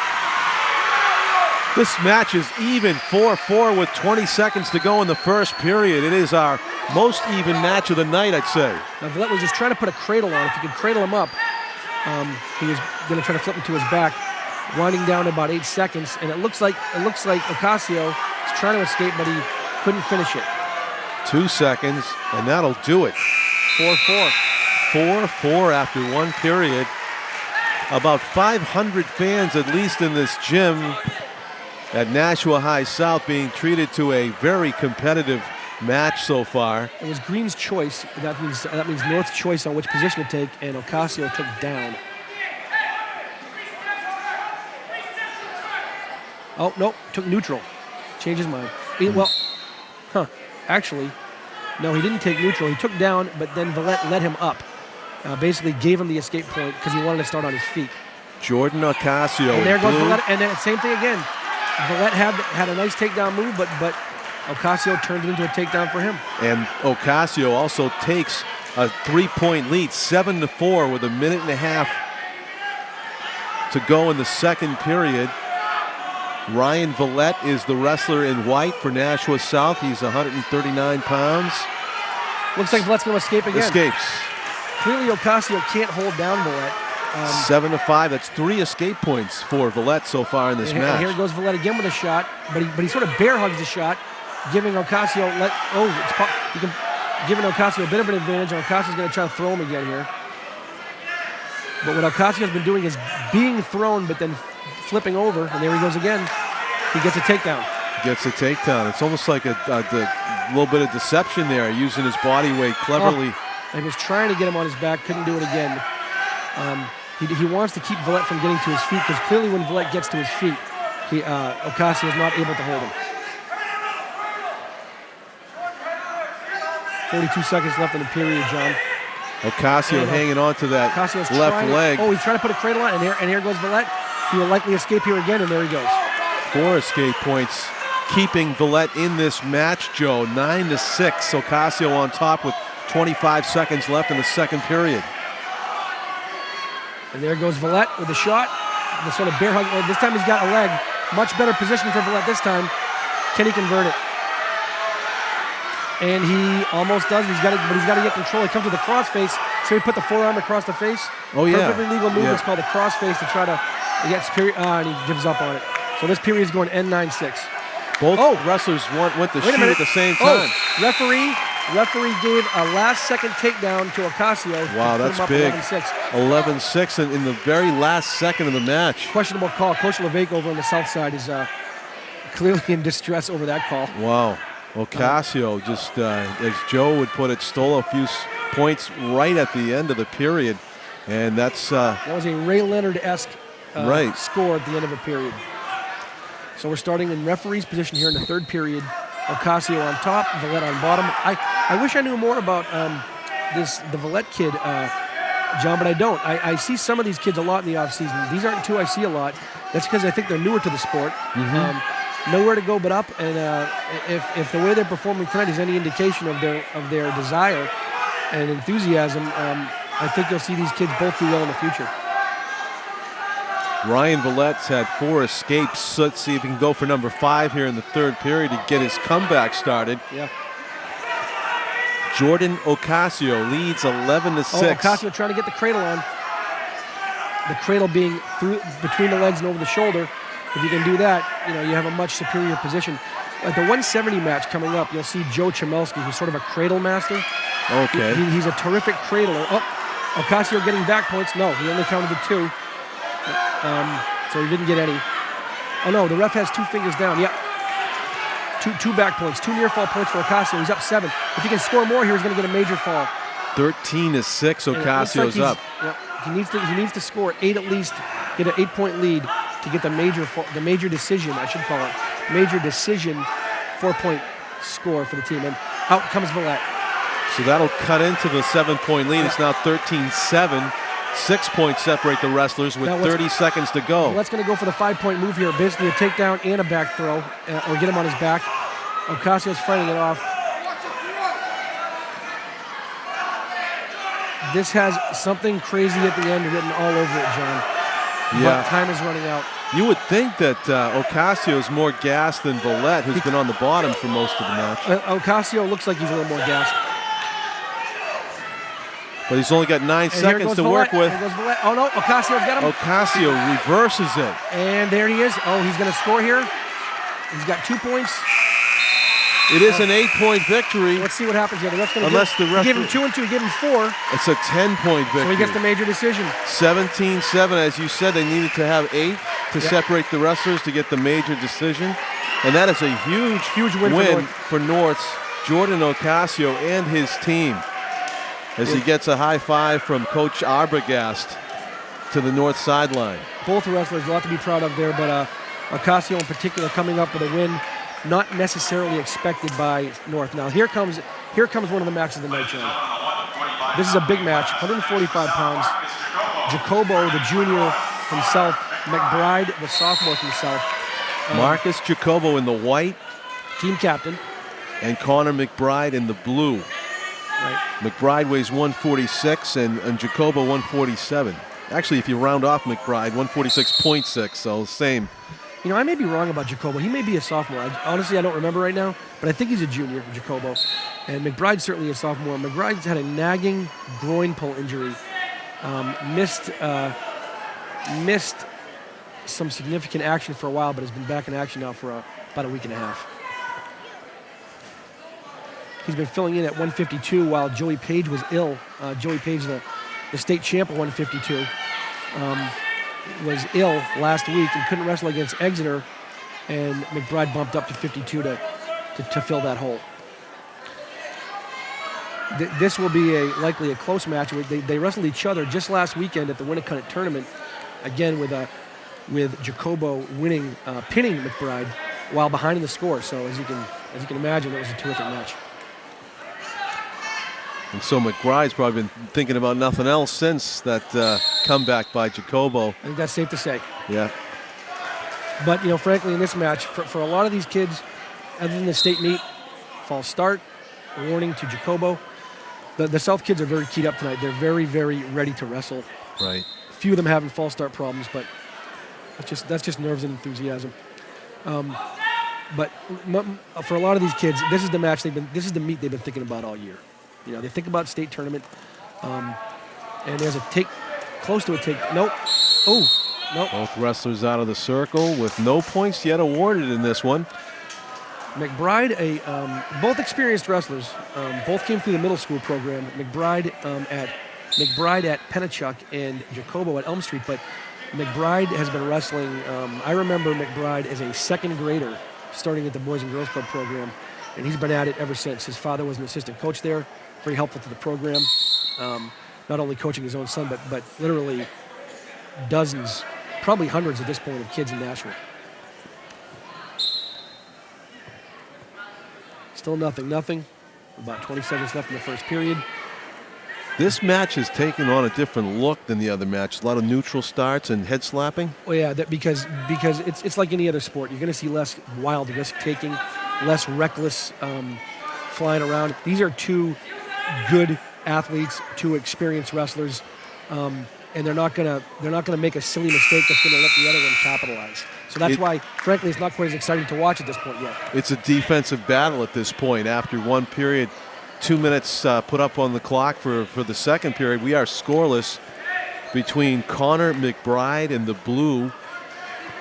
This match is even 4-4 with 20 seconds to go in the first period. It is our most even match of the night, I'd say. Now Villette was just trying to put a cradle on. If he could cradle him up, he was going to try to flip him to his back, winding down about 8 seconds. And it looks like Ocasio is trying to escape, but he couldn't finish it. 2 seconds, and that'll do it. 4-4. 4-4 after 1 period. About 500 fans at least in this gym at Nashua High South being treated to a very competitive match so far. It was Green's choice. That means North's choice on which position to take, and Ocasio took down. Oh, nope, took neutral. Changed his mind. Actually, no, he didn't take neutral. He took down, but then Villette led him up. Basically gave him the escape point because he wanted to start on his feet. Jordan Ocasio. And there goes Villette, and then same thing again. Villette had a nice takedown move, but Ocasio turned it into a takedown for him. And Ocasio also takes a 3-point lead, 7-4 with 1.5 minutes to go in the second period. Ryan Villette is the wrestler in white for Nashua South. He's 139 pounds. Looks like Villette's going to escape again. Escapes. Clearly, Ocasio can't hold down Villette. 7-5. That's 3 escape points for Villette so far in this match. And here goes Villette again with a shot, but he sort of bear hugs the shot, giving Ocasio giving Ocasio a bit of an advantage. And Ocasio's going to try to throw him again here. But what Ocasio's been doing is being thrown, but then flipping over, and there he goes again. He gets a takedown. Gets a takedown. It's almost like a little bit of deception there, using his body weight cleverly. He was trying to get him on his back, couldn't do it again. He wants to keep Villette from getting to his feet, because clearly when Villette gets to his feet, Ocasio is not able to hold him. 42 seconds left in the period, John. Ocasio hanging on to that left leg. He's trying to put a cradle on, and here goes Villette. He will likely escape here again, and there he goes. 4 escape points, keeping Villette in this match, Joe. 9-6. Ocasio on top with 25 seconds left in the second period. And there goes Villette with a shot. The sort of bear hug. This time he's got a leg. Much better position for Villette this time. Can he convert it? And he almost does. He's got to get control. He comes with a crossface. So he put the forearm across the face. Oh, yeah. Perfectly legal move. It's called a crossface to try to get superior. And he gives up on it. So this period is going N9-6. Both wrestlers went to shoot at the same time. Referee gave a last-second takedown to Ocasio. Wow, that's big. 11-6. 11-6 in the very last second of the match. Questionable call. Coach LeVake over on the south side is clearly in distress over that call. Wow. Ocasio just, as Joe would put it, stole a few points right at the end of the period. And that's... that was a Ray Leonard-esque score at the end of a period. So we're starting in referee's position here in the third period. Ocasio on top, Villette on bottom. I wish I knew more about the Villette kid, John, but I don't. I see some of these kids a lot in the offseason. These aren't two I see a lot. That's because I think they're newer to the sport. Nowhere to go but up, and if the way they're performing tonight is any indication of their desire and enthusiasm, I think you'll see these kids both do well in the future. Ryan Villette's had 4 escapes. Let's see if he can go for number 5 here in the third period to get his comeback started. Yeah. Jordan Ocasio leads 11-6. Ocasio trying to get the cradle on. The cradle being between the legs and over the shoulder. If you can do that, you have a much superior position. At the 170 match coming up, you'll see Joe Chamelski, who's sort of a cradle master. Okay. He's a terrific cradler. Ocasio getting back points. No, he only counted the 2. So he didn't get any. Oh no, the ref has 2 fingers down. Yeah. Two back points, 2 near fall points for Ocasio. He's up 7. If he can score more here, he's going to get a major fall. 13-6. Ocasio's up. Yeah, he needs to score 8 at least, get an 8-point lead to get the major decision. I should call it major decision 4-point score for the team. And out comes Villette. So that'll cut into the 7-point lead. It's now 13-7. 6 points separate the wrestlers with 30 seconds to go. Villette's going to go for the 5-point move here. Basically a takedown and a back throw, or get him on his back. Ocasio's fighting it off. This has something crazy at the end written all over it, John. Yeah. But time is running out. You would think that Ocasio is more gassed than Villette, who's been on the bottom for most of the match. Ocasio looks like he's a little more gassed. But he's only got 9 seconds to work with. Oh, no, Ocasio's got him. Ocasio reverses it. And there he is. Oh, he's going to score here. He's got 2 points. It is an 8-point victory. Let's see what happens here. The ref's going to give him 2 and 2, give him 4. It's a 10-point victory. So he gets the major decision. 17-7, as you said, they needed to have 8 to separate the wrestlers to get the major decision. And that is a huge win for North's Jordan Ocasio and his team, as he gets a high five from Coach Arbogast to the north sideline. Both wrestlers, a lot to be proud of there, but Ocasio in particular coming up with a win not necessarily expected by North. Now here comes one of the matches of the night, John. This is a big match, 145 pounds. Jacobo, the junior from South, McBride, the sophomore from South. Marcus Jacobo in the white. Team captain. And Connor McBride in the blue. Right. McBride weighs 146 and Jacobo 147. Actually, if you round off McBride, 146.6, so same. I may be wrong about Jacobo. He may be a sophomore. Honestly, I don't remember right now, but I think he's a junior, Jacobo. And McBride's certainly a sophomore. McBride's had a nagging groin pull injury. Missed some significant action for a while, but has been back in action now for about a week and a half. He's been filling in at 152 while Joey Page was ill. Joey Page, the state champ at 152, was ill last week and couldn't wrestle against Exeter, and McBride bumped up to 52 to fill that hole. This will be likely a close match. They wrestled each other just last weekend at the Winnicott tournament, again with Jacobo pinning McBride while behind in the score. So as you can imagine, it was a terrific match. And so McBride's probably been thinking about nothing else since that comeback by Jacobo. I think that's safe to say. Yeah. But, frankly, in this match, for a lot of these kids, other than the state meet, false start, warning to Jacobo. The South kids are very keyed up tonight. They're very, very ready to wrestle. Right. A few of them having false start problems, but that's just nerves and enthusiasm. but for a lot of these kids, this is the match this is the meet they've been thinking about all year. You know, they think about state tournament, and there's a close to a take. Nope. Oh, nope. Both wrestlers out of the circle with no points yet awarded in this one. McBride, both experienced wrestlers, both came through the middle school program. McBride at Pennachuck and Jacobo at Elm Street, but McBride has been wrestling. I remember McBride as a second grader starting at the Boys and Girls Club program, and he's been at it ever since. His father was an assistant coach there, very helpful to the program, not only coaching his own son, but literally dozens, probably hundreds at this point of kids in Nashua. Still nothing. About 20 seconds left in the first period. This match has taken on a different look than the other matches. A lot of neutral starts and head slapping. Well, yeah, because it's like any other sport. You're going to see less wild risk taking, less reckless flying around. These are two good athletes, two experienced wrestlers, and they're not going to make a silly mistake that's going to let the other one capitalize. So that's why, frankly, it's not quite as exciting to watch at this point yet. It's a defensive battle at this point. After one period, 2 minutes put up on the clock for the second period. We are scoreless between Connor McBride in the blue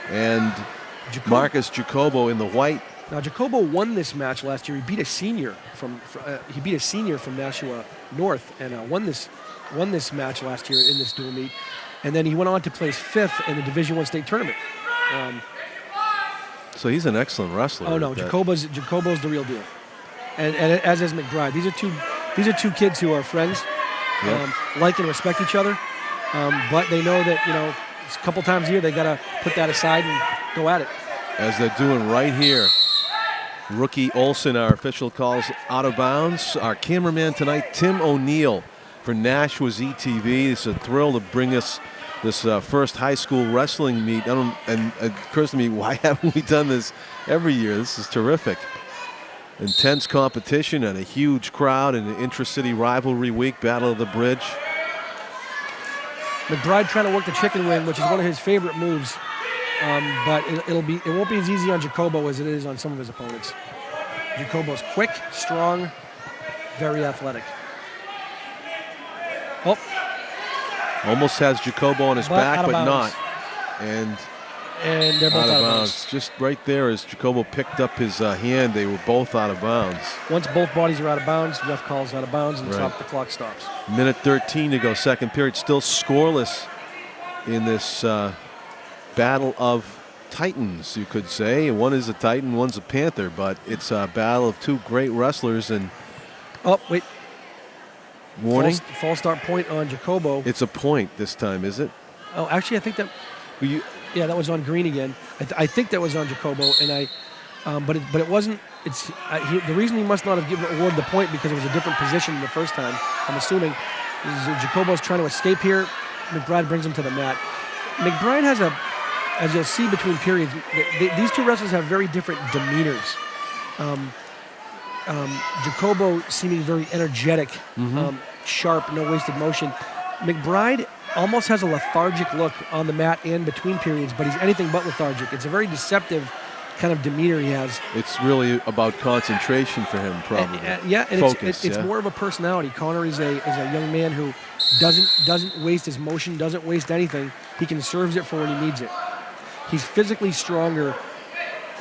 and Marcus Jacobo in the white. Now, Jacobo won this match last year. He beat a senior from Nashua North and won this match last year in this dual meet. And then he went on to place 5th in the Division I state tournament. So he's an excellent wrestler. Oh no, Jacobo's the real deal, and as is McBride. These are two kids who are friends, like and respect each other, but they know that it's a couple times a year they gotta put that aside and go at it. As they're doing right here. Rookie Olson, our official, calls out of bounds. Our cameraman tonight, Tim O'Neill for Nashua's ETV. It's a thrill to bring us this first high school wrestling meet. And it occurs to me, why haven't we done this every year? This is terrific. Intense competition and a huge crowd in an intracity rivalry week, Battle of the Bridge. McBride trying to work the chicken wing, which is one of his favorite moves. But it won't be as easy on Jacobo as it is on some of his opponents. Jacobo's quick, strong, very athletic. Oh. Almost has Jacobo on his back, but not. And they're both out of bounds. Just right there as Jacobo picked up his hand, they were both out of bounds. Once both bodies are out of bounds, the ref calls out of bounds and the clock stops. Minute 13 to go, second period. Still scoreless in this battle of titans, you could say. One is a titan, one's a panther, but it's a battle of two great wrestlers. And oh, wait. Warning. False start point on Jacobo. It's a point this time, is it? Oh, actually, I think that. Yeah, that was on green again. I think that was on Jacobo, and but it wasn't. The reason he must not have awarded the point because it was a different position the first time. I'm assuming is Jacobo's trying to escape here. McBride brings him to the mat. McBride has as you'll see between periods, these two wrestlers have very different demeanors. Jacobo seeming very energetic, sharp, no wasted motion. McBride almost has a lethargic look on the mat and between periods, but he's anything but lethargic. It's a very deceptive kind of demeanor he has. It's really about concentration for him, probably. And focus, it's more of a personality. Connor is a young man who doesn't waste his motion, doesn't waste anything. He conserves it for when he needs it. He's physically stronger.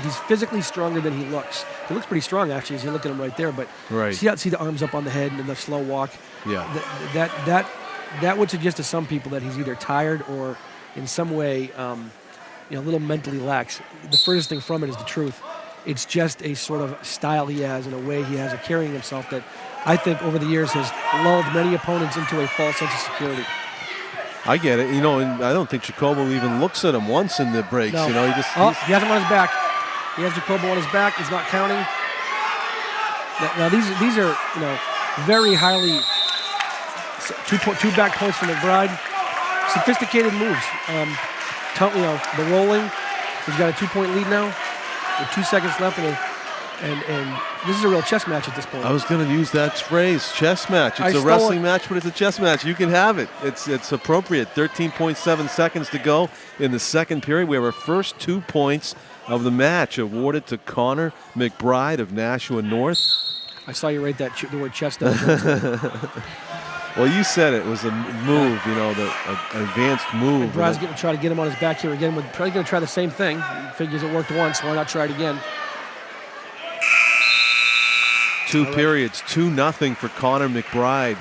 He's physically stronger than he looks. He looks pretty strong, actually, as you look at him right there. But see the arms up on the head and the slow walk. Yeah. That would suggest to some people that he's either tired or in some way, a little mentally lax. The furthest thing from it is the truth. It's just a sort of style he has and a way he has of carrying himself that I think over the years has lulled many opponents into a false sense of security. I get it, and I don't think Jacobo even looks at him once in the breaks. No. He has him on his back. He has Jacobo on his back. He's not counting. Now these are very highly two back points for McBride. Sophisticated moves. The rolling. He's got a 2-point lead now with 2 seconds left, and this is a real chess match at this point. I was going to use that phrase, chess match. It's a wrestling match, but it's a chess match. You can have it. It's appropriate. 13.7 seconds to go in the second period. We have our first 2 points of the match awarded to Connor McBride of Nashua North. I saw you write the word chest down. Well, you said it was a move, you know, the advanced move. McBride's going to try to get him on his back here again. We're probably going to try the same thing. He figures it worked once. Why not try it again? 2 periods, 2-0 for Connor McBride.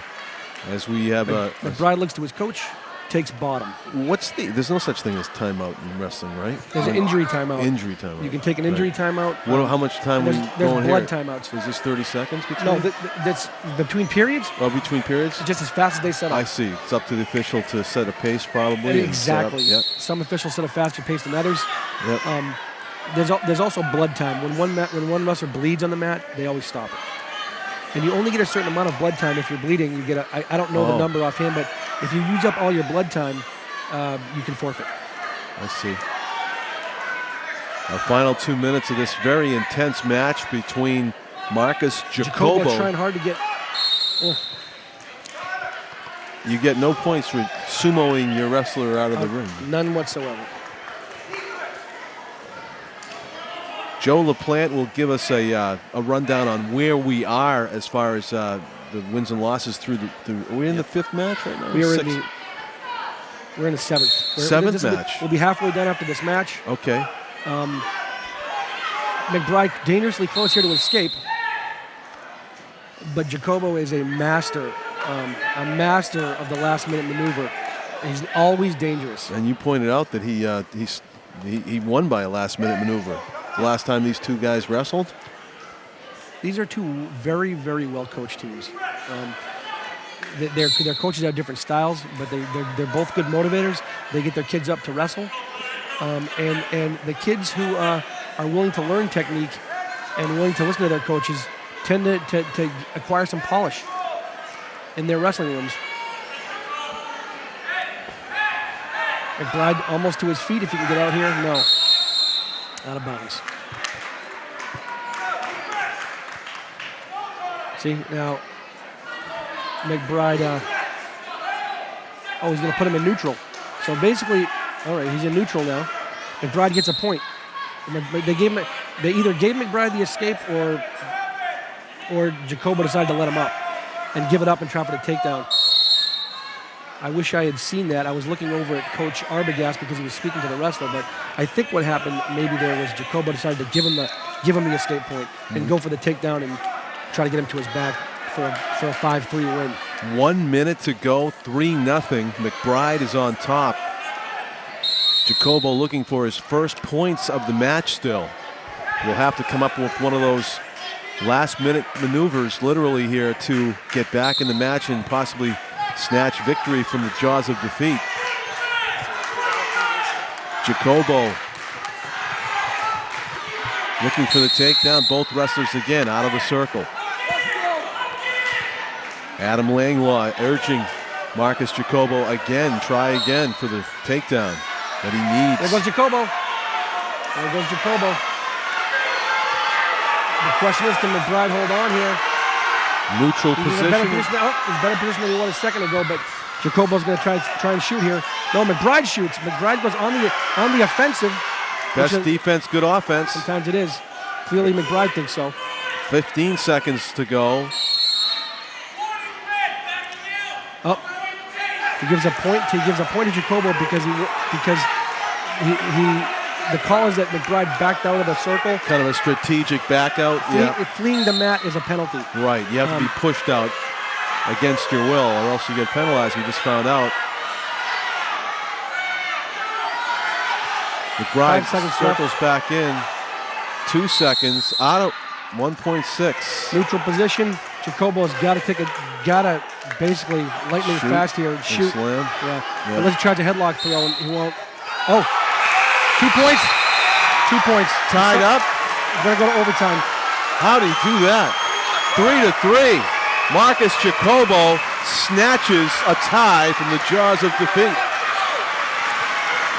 As we have McBride looks to his coach, takes bottom. There's no such thing as timeout in wrestling, right? There's an injury timeout. Injury timeout. You can take an injury timeout. How much time are we going here? There's blood timeouts. Is this 30 seconds between? No, that's between periods. Oh, between periods? Just as fast as they set up. I see. It's up to the official to set a pace, probably. Exactly. Yep. Some officials set a faster pace than others. Yep. There's also blood time. When one wrestler bleeds on the mat, they always stop it. And you only get a certain amount of blood time if you're bleeding. You get I don't know the number offhand, but if you use up all your blood time, you can forfeit. I see. Our final 2 minutes of this very intense match between Marcus Jacobo. Trying hard to get. You get no points for sumoing your wrestler out of the ring. None whatsoever. Joe LaPlante will give us a rundown on where we are as far as the wins and losses through are we in the 5th match right now? We're in the 7th. 7th match. We'll be halfway done after this match. Okay. McBride dangerously close here to escape, but Jacobo is a master of the last-minute maneuver. He's always dangerous. And you pointed out that he won by a last-minute maneuver. The last time these two guys wrestled? These are two very, very well-coached teams. Their coaches have different styles, but they're both good motivators. They get their kids up to wrestle. And the kids who are willing to learn technique and willing to listen to their coaches tend to acquire some polish in their wrestling rooms. McBride almost to his feet if he can get out here. No. Out of bounds. See, now McBride, he's going to put him in neutral. So basically, all right, he's in neutral now. McBride gets a point. They either gave McBride the escape or Jacobo decided to let him up and give it up and try for the takedown. I wish I had seen that. I was looking over at Coach Arbogast because he was speaking to the wrestler, but I think what happened maybe there was Jacobo decided to give him the escape point and go for the takedown and try to get him to his back for a 5-3 win. 1 minute to go, 3-0. McBride is on top. Jacobo looking for his first points of the match still. Will have to come up with one of those last-minute maneuvers literally here to get back in the match and possibly snatch victory from the jaws of defeat. Jacobo looking for the takedown. Both wrestlers again out of the circle. Adam Langlaw urging Marcus Jacobo again, try again for the takedown that he needs. There goes Jacobo. There goes Jacobo. The question is, can McBride hold on here? Neutral position. He's better position than he was a second ago, but Jacobo's going to try and shoot here. No, McBride shoots. McBride goes on the offensive. Best defense, good offense. Sometimes it is. Clearly McBride thinks so. 15 seconds to go. He gives a point to Jacobo because the call is that McBride backed out of the circle. Kind of a strategic back out. Fleeing the mat is a penalty. Right, you have to be pushed out against your will or else you get penalized. We just found out. McBride circles back in. 2 seconds out of 1.6. Neutral position. Jacobo's got to basically lightning fast here and shoot. Slam. Yeah. Unless he tries a headlock throw and he won't. Oh, 2 points. 2 points. Tied up. Gonna go to overtime. How did he do that? 3-3. Marcus Jacobo snatches a tie from the jaws of defeat.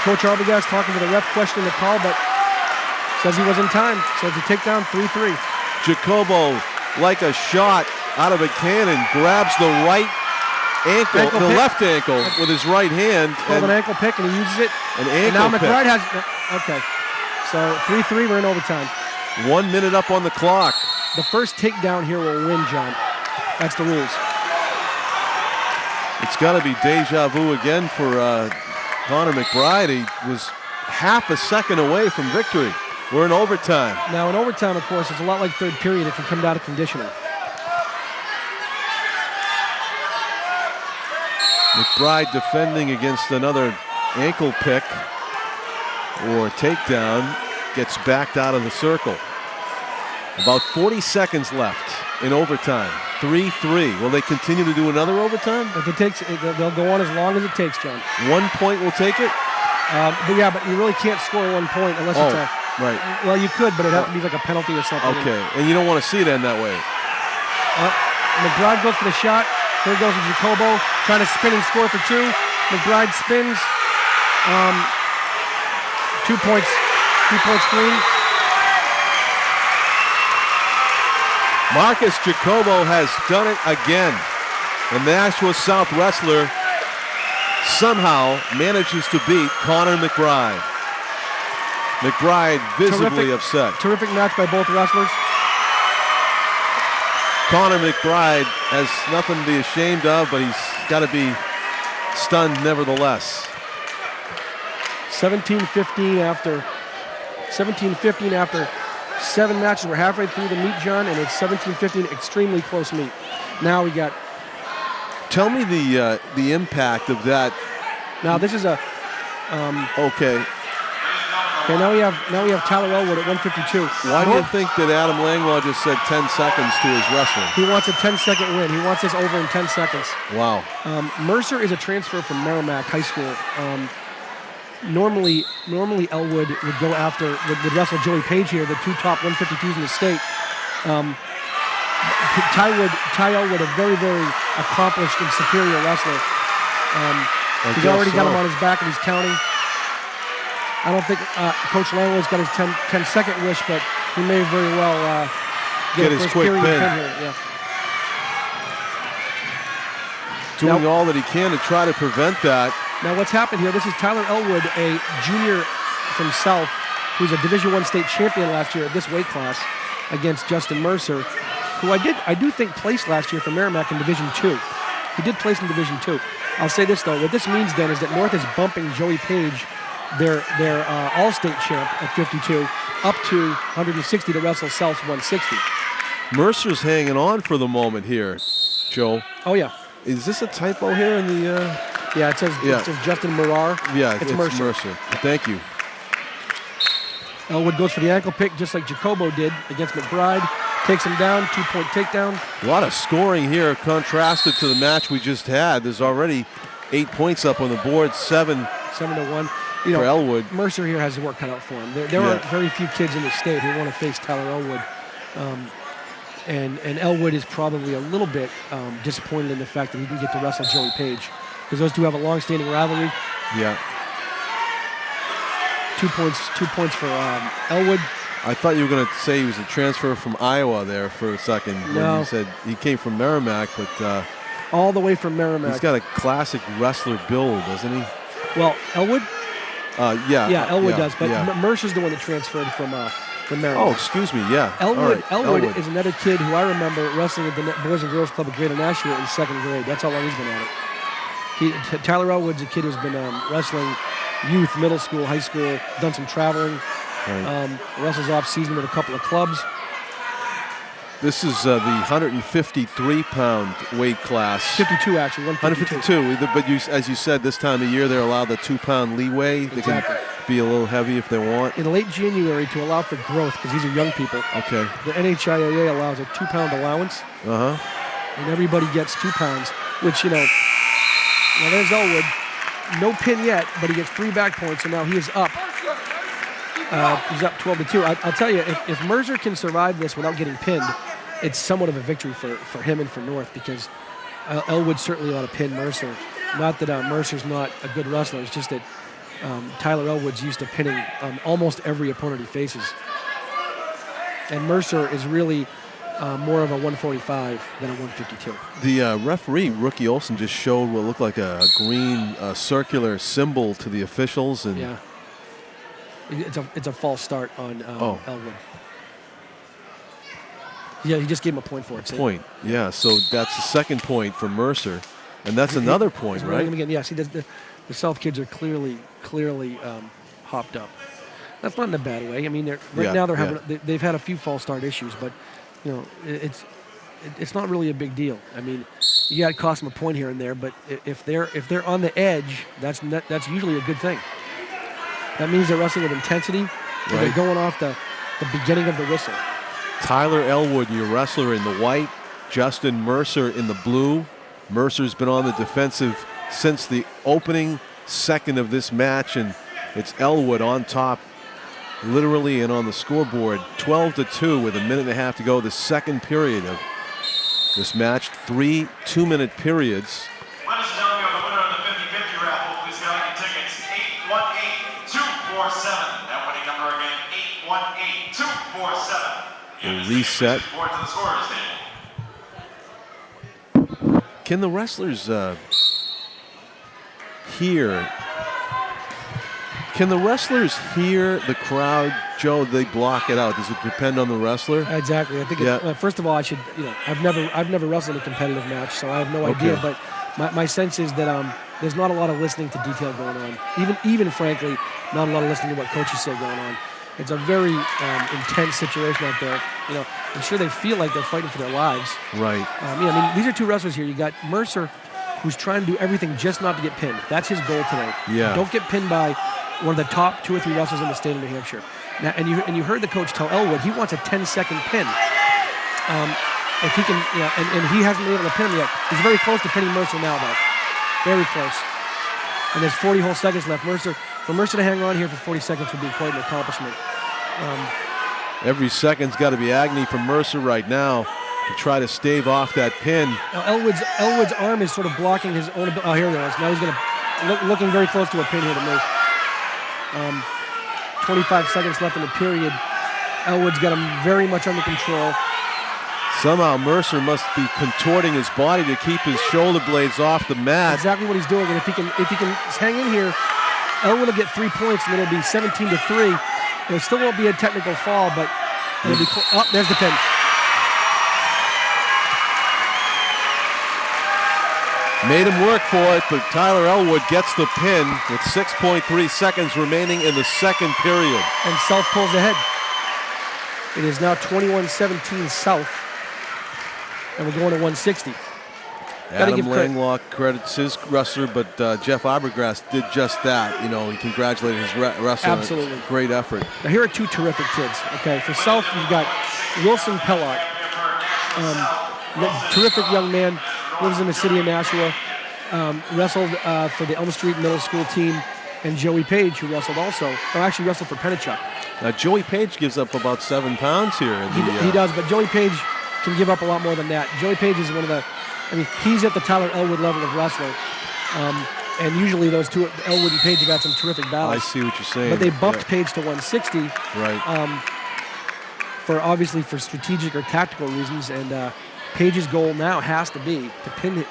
Coach Arbogast talking to the ref, questioning the call, but says he was in time. So it's a takedown, 3-3. Jacobo, like a shot out of a cannon, grabs the right ankle, the left ankle with his right hand. Called an ankle pick, and he uses it. An ankle and now pick. McBride has. Okay. So 3-3, we're in overtime. 1 minute up on the clock. The first takedown here will win, John. That's the rules. It's got to be deja vu again for Connor McBride. He was half a second away from victory. We're in overtime. Now, in overtime, of course, it's a lot like third period. It can come down to conditioning. McBride defending against another ankle pick or takedown, gets backed out of the circle. About 40 seconds left in overtime. 3-3. Will they continue to do another overtime? If it takes, they'll go on as long as it takes, John. 1 point will take it? But you really can't score 1 point unless it's a... Right. Well, you could, but it'd have to be like a penalty or something. Okay, and you don't want to see it end that way. McBride goes for the shot. Here goes Jacobo, trying to spin and score for 2. McBride spins. 2 points. 2 points clean. Marcus Jacobo has done it again. The Nashua South wrestler somehow manages to beat Connor McBride. McBride visibly upset. Terrific match by both wrestlers. Connor McBride has nothing to be ashamed of, but he's got to be stunned nevertheless. 17-15 after 7 matches. We're halfway through the meet, John, and it's 17-15, extremely close meet. Now we got... Tell me the impact of that. Now this is a... Okay, now we have Tyler Elwood at 152. Why do you think that Adam Langlaw just said 10 seconds to his wrestling? He wants a 10-second win. He wants this over in 10 seconds. Wow. Mercer is a transfer from Merrimack High School. Normally Elwood would go after, would wrestle Joey Page here, the 2 top 152s in the state. Ty Elwood, a very, very accomplished and superior wrestler. He's already got him on his back and he's counting. I don't think Coach Langwell's got his 10-second wish, but he may very well get his quick pin here. Yeah. Doing all that he can to try to prevent that. Now what's happened here, this is Tyler Elwood, a junior from South, who's a Division I state champion last year at this weight class against Justin Mercer, who I do think placed last year for Merrimack in Division II. He did place in Division II. I'll say this though, what this means then is that North is bumping Joey Page, their all-state champ at 52, up to 160 to wrestle South's 160. Mercer's hanging on for the moment here, Joe. Oh yeah. Is this a typo here in the... Yeah, it says Justin Morar. Yeah, it's Mercer. Thank you. Elwood goes for the ankle pick just like Jacobo did against McBride. Takes him down, 2-point takedown. A lot of scoring here contrasted to the match we just had. There's already 8 points up on the board, 7 to 1. For Elwood. Mercer here has the work cut out for him. There are very few kids in the state who want to face Tyler Elwood. And Elwood is probably a little bit disappointed in the fact that he didn't get to wrestle Joey Page, because those two have a long-standing rivalry. Yeah. 2 points for Elwood. I thought you were going to say he was a transfer from Iowa there for a second. No. When you said he came from Merrimack, but... all the way from Merrimack. He's got a classic wrestler build, doesn't he? Well, Elwood? Yeah, Elwood does, but Mercer's the one that transferred from Merrimack. Oh, excuse me, yeah. Elwood is another kid who I remember wrestling at the Boys and Girls Club of Greater Nashua in 2nd grade. That's how long he's been at it. Tyler Elwood's a kid who's been wrestling youth, middle school, high school, done some traveling, wrestles off season with a couple of clubs. This is the 153-pound weight class. 52, actually, 152. But as you said, this time of year they're allowed the 2-pound leeway. They can be a little heavy if they want. In late January, to allow for growth, because these are young people, okay, the NHIAA allows a 2-pound allowance. And everybody gets 2 pounds, which, now there's Elwood. No pin yet, but he gets 3 back points, so now he is up. He's up 12-2. I'll tell you, if Mercer can survive this without getting pinned, it's somewhat of a victory for him and for North, because Elwood certainly ought to pin Mercer. Not that Mercer's not a good wrestler, it's just that Tyler Elwood's used to pinning almost every opponent he faces. And Mercer is really more of a 145 than a 152. The referee, Rookie Olson, just showed what looked like a green circular symbol to the officials. And It's a false start on Elwood. Yeah, he just gave him a point for it. Point, yeah. So that's the second point for Mercer, and that's another point, right? Again, yeah. See, the South kids are clearly hopped up. That's not in a bad way. I mean, now they're having they've had a few false start issues, but it's not really a big deal. I mean, you got to cost them a point here and there, but if they're on the edge, that's usually a good thing. That means they're wrestling with intensity. And they're going off the beginning of the whistle. Tyler Elwood, your wrestler, in the white. Justin Mercer in the blue. Mercer's been on the defensive since the opening second of this match, and it's Elwood on top, literally, and on the scoreboard. 12-2 with a minute and a half to go. The second period of this match. 3 2-minute periods. Ladies and gentlemen, the winner of the 50-50 raffle, please get out your tickets. 818-247. That winning number again, 818-247. Reset. Forward to the scorer's table. Can the wrestlers hear? Can the wrestlers hear the crowd, Joe? They block it out. Does it depend on the wrestler? Exactly. I think. First of all, I should. I've never wrestled a competitive match, so I have no idea. But my sense is that there's not a lot of listening to detail going on. Even frankly, not a lot of listening to what coaches say going on. It's a very intense situation out there. I'm sure they feel like they're fighting for their lives. Right. I mean, these are two wrestlers here. You got Mercer, who's trying to do everything just not to get pinned. That's his goal today. Yeah. Don't get pinned by one of the top 2 or 3 wrestlers in the state of New Hampshire. Now, and you heard the coach tell Elwood he wants a 10-second pin. If he can, and he hasn't been able to pin him yet. He's very close to pinning Mercer now, though. Very close. And there's 40 whole seconds left. For Mercer to hang on here for 40 seconds would be quite an accomplishment. Every second's got to be agony for Mercer right now to try to stave off that pin. Now Elwood's arm is sort of blocking his own. Oh, here it is. Now he's going to looking very close to a pin here to me. 25 seconds left in the period. Elwood's got him very much under control. Somehow Mercer must be contorting his body to keep his shoulder blades off the mat. Exactly what he's doing. And if he can hang in here, Elwood will get 3 points, and it'll be 17-3. There still won't be a technical fall, but it'll be. Oh, there's the pin. Made him work for it, but Tyler Elwood gets the pin with 6.3 seconds remaining in the second period. And South pulls ahead. It is now 21-17 South, and we're going to 160. Adam Langlock credits his wrestler, but Jeff Abergrass did just that. He congratulated his wrestler. Absolutely. Great effort. Now, here are 2 terrific kids. Okay, for South, you've got Wilson Pellot. Terrific young man, lives in the city of Nashua, wrestled for the Elm Street Middle School team, and Joey Page, who wrestled actually wrestled for Pennachuck. Now, Joey Page gives up about 7 pounds here. He does, but Joey Page can give up a lot more than that. Joey Page is one of the, he's at the Tyler Elwood level of wrestler. And usually those two, Elwood and Page, have had some terrific battles. I see what you're saying. But they bumped Page to 160. Right. For strategic or tactical reasons, and Page's goal now has to be to pin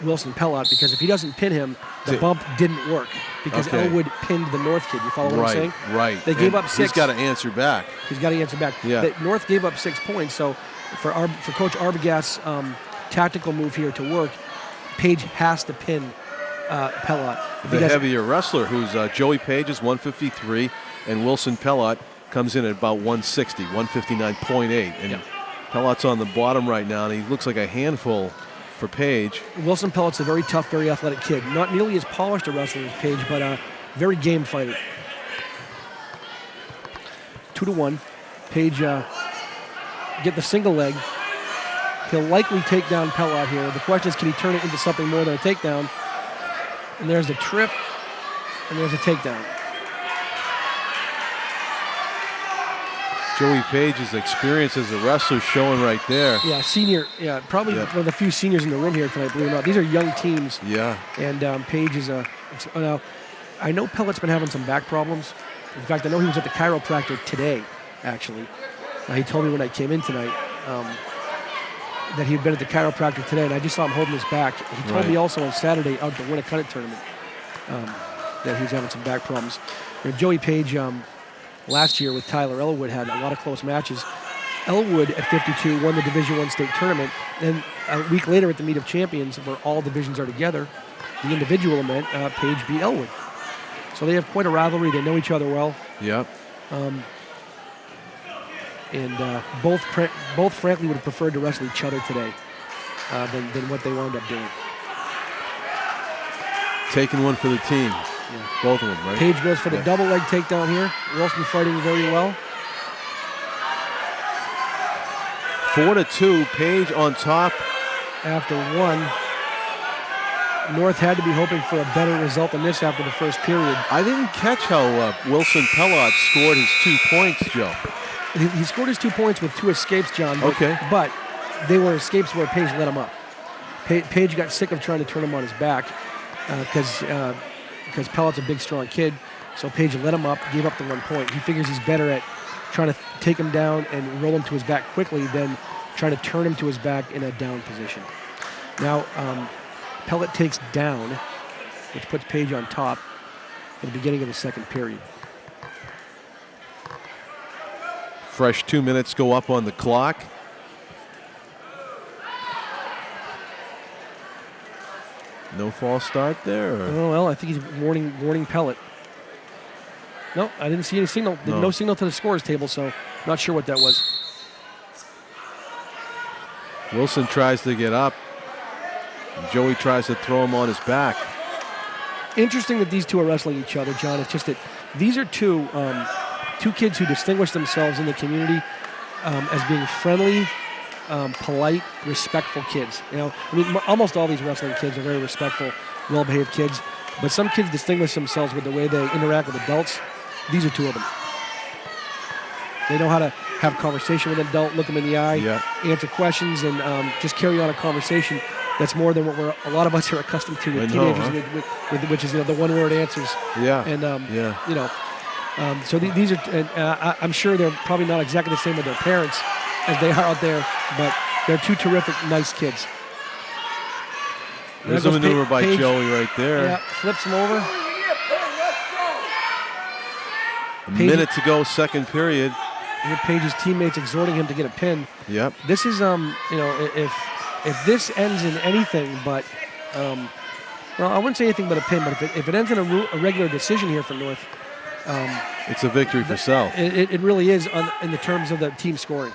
Wilson Pellot, because if he doesn't pin him, the bump didn't work because Elwood pinned the North kid. You follow what I'm saying? Right. They gave up 6. He's got to answer back. Yeah. The North gave up 6 points. So for Coach Arbogast's tactical move here to work, Page has to pin Pellot. The heavier wrestler, who's Joey Page, is 153, and Wilson Pellot comes in at about 160, 159.8. And Pellot's on the bottom right now, and he looks like a handful for Page. Wilson Pellot's a very tough, very athletic kid. Not nearly as polished a wrestler as Page, but a very game fighter. 2-1. Page get the single leg. He'll likely take down Pellot here. The question is, can he turn it into something more than a takedown? And there's the trip, and there's a takedown. Joey Page's experience as a wrestler showing right there. Yeah, senior. Yeah, probably one of the few seniors in the room here tonight, believe it or not. These are young teams. Yeah. And Page is now, I know Pellot's been having some back problems. In fact, I know he was at the chiropractor today, actually. He told me when I came in tonight that he had been at the chiropractor today, and I just saw him holding his back. He told me also on Saturday out at the Winnicott tournament. that he was having some back problems. Joey Page last year with Tyler Elwood had a lot of close matches. Elwood at 52 won the Division I state tournament. Then a week later at the Meet of Champions, where all divisions are together, the individual event, Page beat Elwood. So they have quite a rivalry. They know each other well. Yep. And both frankly would have preferred to wrestle each other today than what they wound up doing. Taking one for the team. Yeah. Both of them, right? Page goes for the double leg takedown here. Wilson fighting very well. 4-2, Page on top. After one, North had to be hoping for a better result than this after the first period. I didn't catch how Wilson Pellot scored his 2 points, Joe. He scored his 2 points with 2 escapes, John. Okay. But they were escapes where Page let him up. Page got sick of trying to turn him on his back because Pellot's a big, strong kid. So Page let him up, gave up the 1 point. He figures he's better at trying to take him down and roll him to his back quickly than trying to turn him to his back in a down position. Now, Pellot takes down, which puts Page on top at the beginning of the second period. Fresh 2 minutes go up on the clock. No false start there? Or? Oh, well, I think he's warning Pellot. No, I didn't see any signal. No signal to the scores table, so not sure what that was. Wilson tries to get up. Joey tries to throw him on his back. Interesting that these two are wrestling each other, John. It's just that these are two kids who distinguish themselves in the community as being friendly, polite, respectful kids. You know, I mean, almost all these wrestling kids are very respectful, well-behaved kids. But some kids distinguish themselves with the way they interact with adults. These are 2 of them. They know how to have conversation with an adult, look them in the eye, answer questions, and just carry on a conversation that's more than what a lot of us are accustomed to with teenagers, which is the one-word answers. Yeah. And you know, so these are. And, I'm sure they're probably not exactly the same with their parents as they are out there, but they're 2 terrific, nice kids. There's a maneuver by Joey right there. Yeah, flips him over. A minute to go, second period. Here, Page's teammates exhorting him to get a pin. Yep. This is, you know, if this ends in anything but, well, I wouldn't say anything but a pin, but if it ends in a regular decision here for North, it's a victory for South. It really is in the terms of the team scoring.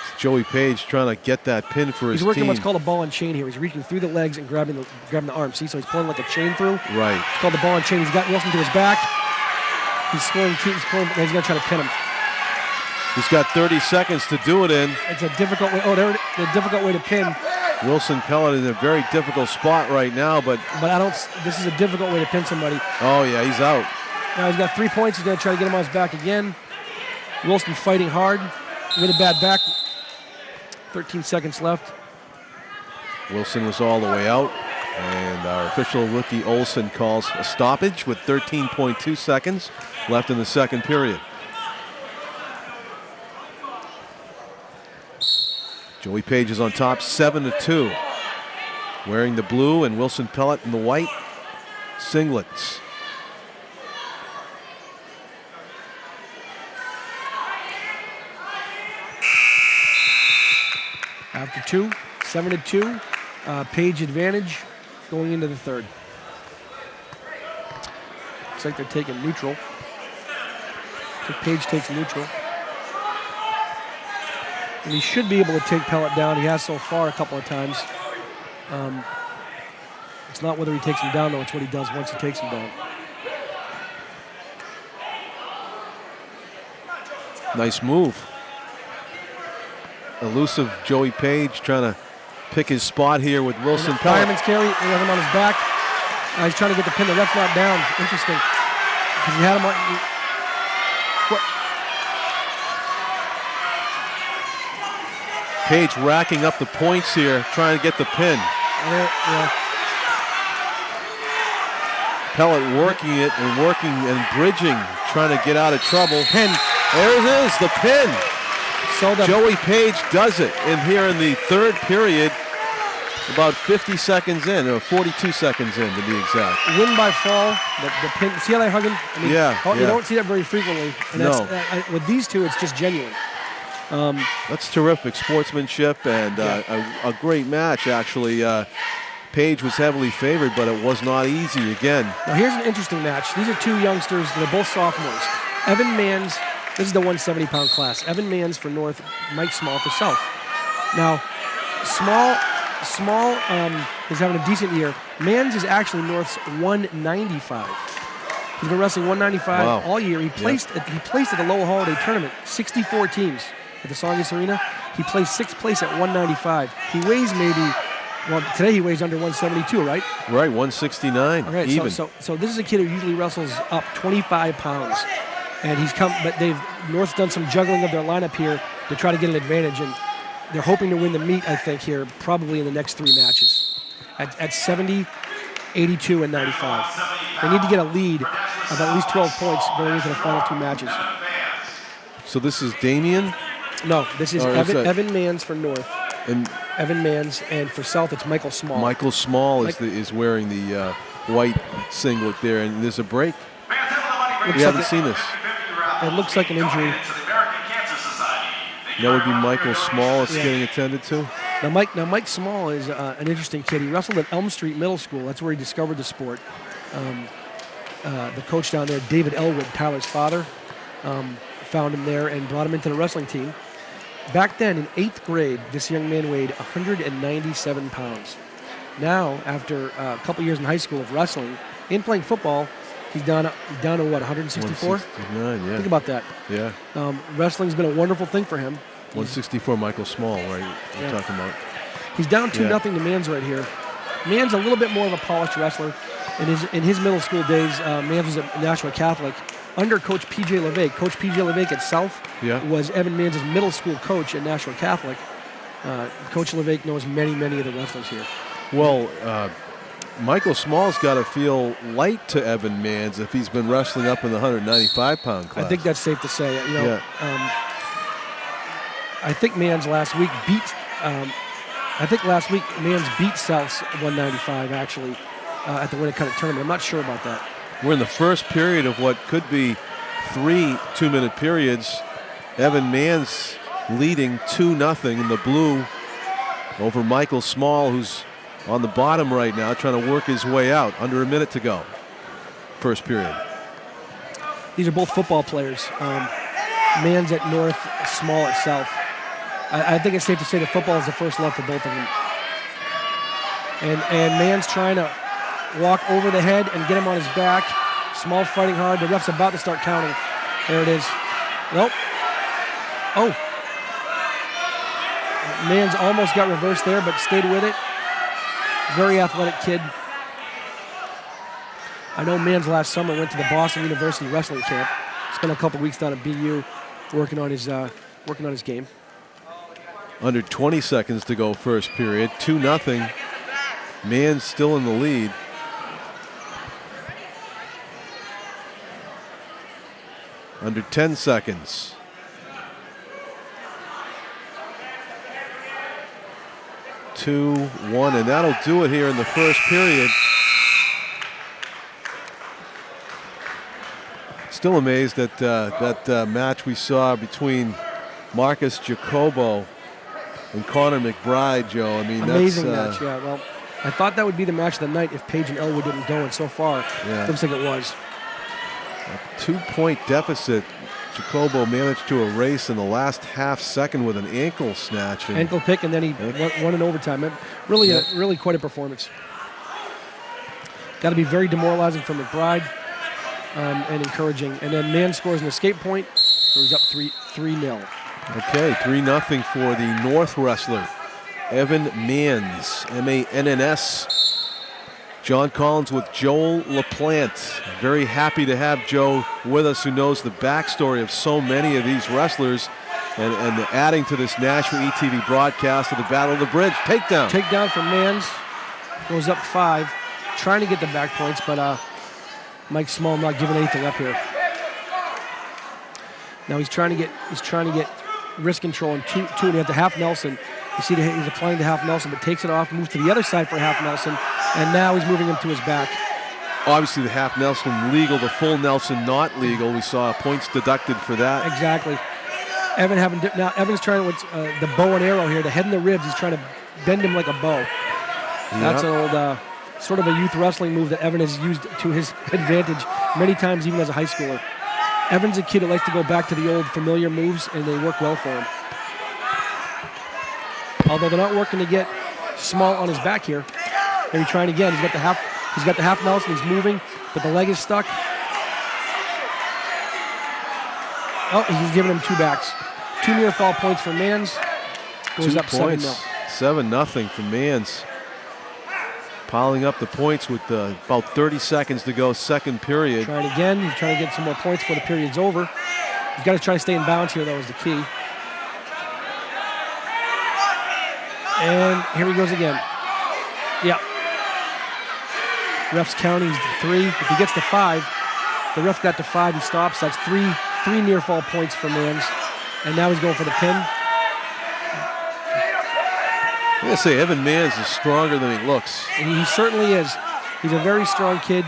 It's Joey Page trying to get that pin for his team. He's working what's called a ball and chain here. He's reaching through the legs and grabbing the arm. See, so he's pulling like a chain through. Right. It's called the ball and chain. He's got Wilson to his back. He's scoring. He's going to try to pin him. He's got 30 seconds to do it in. It's a difficult way. Oh, the difficult way to pin. Wilson Pellot in a very difficult spot right now, but I don't. This is a difficult way to pin somebody. Oh yeah, he's out. Now he's got 3 points. He's going to try to get him on his back again. Wilson fighting hard with a bad back. 13 seconds left. Wilson was all the way out, and our official Rookie Olson calls a stoppage with 13.2 seconds left in the second period. Joey Page is on top, 7-2. Wearing the blue and Wilson Pellot in the white singlets. After 2, 7-2. Page advantage going into the third. Looks like they're taking neutral. So Page takes neutral. And he should be able to take Pellot down. He has so far a couple of times. It's not whether he takes him down, though. It's what he does once he takes him down. Nice move. Elusive Joey Page trying to pick his spot here with Wilson Pellot. Fireman's carry. They have him on his back. He's trying to get the pin. The ref's not down. Interesting. Because he had him on. Page racking up the points here, trying to get the pin. Yeah. Pellot working it and working and bridging, trying to get out of trouble. Pin. There it is, the pin. So Joey Page does it in here in the third period. About 50 seconds in, or 42 seconds in to be exact. Win by fall. The pin. See how they hug him? I mean, you don't see that very frequently. And that's, with these two, it's just genuine. That's terrific sportsmanship and a great match, actually. Page was heavily favored, but it was not easy again. Now, here's an interesting match. These are two youngsters. They're both sophomores. Evan Manns, this is the 170-pound class. Evan Manns for North, Mike Small for South. Now, Small is having a decent year. Manns is actually North's 195. He's been wrestling 195 all year. He placed at the Lowell Holiday Tournament, 64 teams at the Saugus Arena. He placed 6th place at 195. He weighs today he weighs under 172, right? Right, 169, all right, even. So this is a kid who usually wrestles up 25 pounds. And but North's done some juggling of their lineup here to try to get an advantage. And they're hoping to win the meet, I think, here, probably in the next 3 matches. At 70, 82, and 95. They need to get a lead of at least 12 points going into the final 2 matches. So this is Damien? No, this is Evan Manns for North. And Evan Manns, and for South, it's Michael Small. Michael Small is wearing the white singlet there, and there's a break. We haven't seen this. It looks like an injury. That would be Michael Small that's getting attended to. Now Mike Small is an interesting kid. He wrestled at Elm Street Middle School. That's where he discovered the sport. The coach down there, David Elwood, Tyler's father, found him there and brought him into the wrestling team. Back then, in 8th grade, this young man weighed 197 pounds. Now, after a couple years in high school of wrestling and playing football, he's down to what, 164? 169, yeah. Think about that. Yeah. Wrestling's been a wonderful thing for him. 164, Michael Small, right? We're talking about. He's down 2-0 to Manns right here. Manns a little bit more of a polished wrestler. In his middle school days, Manns was at Nashua Catholic under Coach P.J. LeVake. Coach P.J. LeVake at South was Evan Manns' middle school coach at Nashua Catholic. Coach LeVake knows many of the wrestlers here. Well, Michael Small's got to feel light to Evan Manns if he's been wrestling up in the 195-pound class. I think that's safe to say. I think Manns last week beat. Manns beat South's 195 actually at the Winnicott tournament. I'm not sure about that. We're in the first period of what could be 3 2-minute periods. Evan Manns leading 2-0 in the blue over Michael Small, who's on the bottom right now, trying to work his way out. Under a minute to go. First period. These are both football players. Manns at North, Small at South. I think it's safe to say that football is the first love for both of them. And Manns trying to walk over the head and get him on his back. Small fighting hard. The ref's about to start counting. There it is. Nope. Oh. Manns almost got reversed there, but stayed with it. Very athletic kid. I know Manns last summer went to the Boston University wrestling camp. Spent a couple weeks down at BU working on his game. Under 20 seconds to go first period. 2-0. Manns still in the lead. Under 10 seconds. 2-1, and that'll do it here in the first period. Still amazed at that match we saw between Marcus Jacobo and Connor McBride, Joe. I mean, amazing match, yeah. Well, I thought that would be the match of the night if Page and Elwood didn't go, and so far, looks like it was. A 2-point deficit. Jacobo managed to erase in the last half second with an ankle snatch. Ankle pick, and then he won in overtime. Really quite a performance. Got to be very demoralizing for McBride and encouraging. And then Manns scores an escape point, so he's up 3-0. Okay, 3-0 for the North wrestler, Evan Manns, M-A-N-N-S. John Collins with Joel LaPlante. Very happy to have Joe with us, who knows the backstory of so many of these wrestlers, and adding to this Nashua ETV broadcast of the Battle of the Bridge. Takedown. Takedown from Manns. Goes up 5. Trying to get the back points, but Mike Small not giving anything up here. Now he's trying to get wrist control in 2.5 to half Nelson. You see that he's applying the half Nelson, but takes it off, moves to the other side for half Nelson, and now he's moving him to his back. Obviously, the half Nelson legal, the full Nelson not legal. We saw points deducted for that. Exactly. Now Evan's trying with the bow and arrow here, the head and the ribs. He's trying to bend him like a bow. That's an old sort of a youth wrestling move that Evan has used to his advantage many times, even as a high schooler. Evan's a kid who likes to go back to the old familiar moves, and they work well for him. Although they're not working to get Small on his back here. Here he's trying again. He's got the half Nelson. He's moving, but the leg is stuck. Oh, he's giving him 2 backs. 2 near fall points for Mans. Goes up 7-0. 7-0 for Mans. Piling up the points with about 30 seconds to go, second period. Trying again. He's trying to get some more points before the period's over. He's got to try to stay in bounds here, though, is the key. And here he goes again. Yeah. Ref's counting 3. If he gets to 5, the ref got to 5, he stops. That's 3 near fall points for Mans. And now he's going for the pin. I'm going to say Evan Mans is stronger than he looks. He certainly is. He's a very strong kid.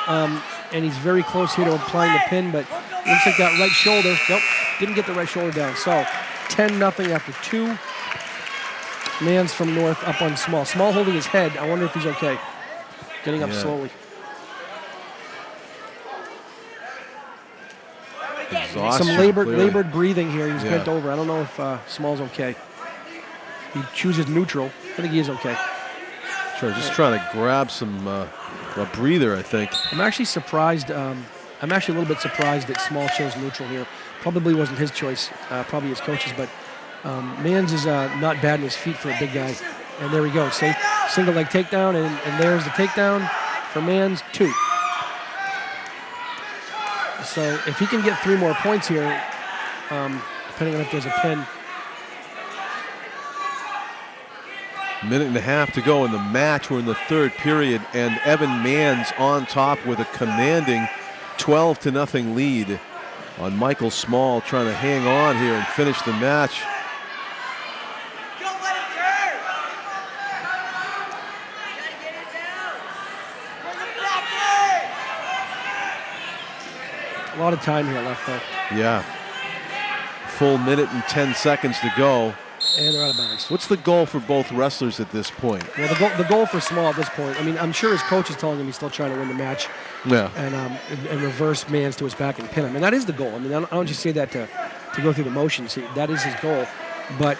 And he's very close here to applying the pin, but looks like that right shoulder. Nope, didn't get the right shoulder down. So 10-0 after 2. Mans from North up on Small. Small holding his head. I wonder if he's okay. Getting up slowly. Exhaustion, some labored breathing here. He's bent over. I don't know if Small's okay. He chooses neutral. I think he is okay. Sure, just trying to grab some a breather, I think. I'm actually surprised. I'm actually a little bit surprised that Small chose neutral here. Probably wasn't his choice. Probably his coach's, but Mans is not bad in his feet for a big guy. And there we go. See, single leg takedown, and there's the takedown for Mans, 2. So if he can get 3 more points here, depending on if there's a pin. Minute and a half to go in the match. We're in the third period, and Evan Mans on top with a commanding 12-0 lead on Michael Small, trying to hang on here and finish the match. A lot of time here left, though. Yeah. Full minute and 10 seconds to go. And they're out of bounds. What's the goal for both wrestlers at this point? Well, the goal for Small at this point, I mean, I'm sure his coach is telling him he's still trying to win the match. Yeah. And reverse Mans to his back and pin him. And that is the goal. I mean, I don't just say that to go through the motions. That is his goal. But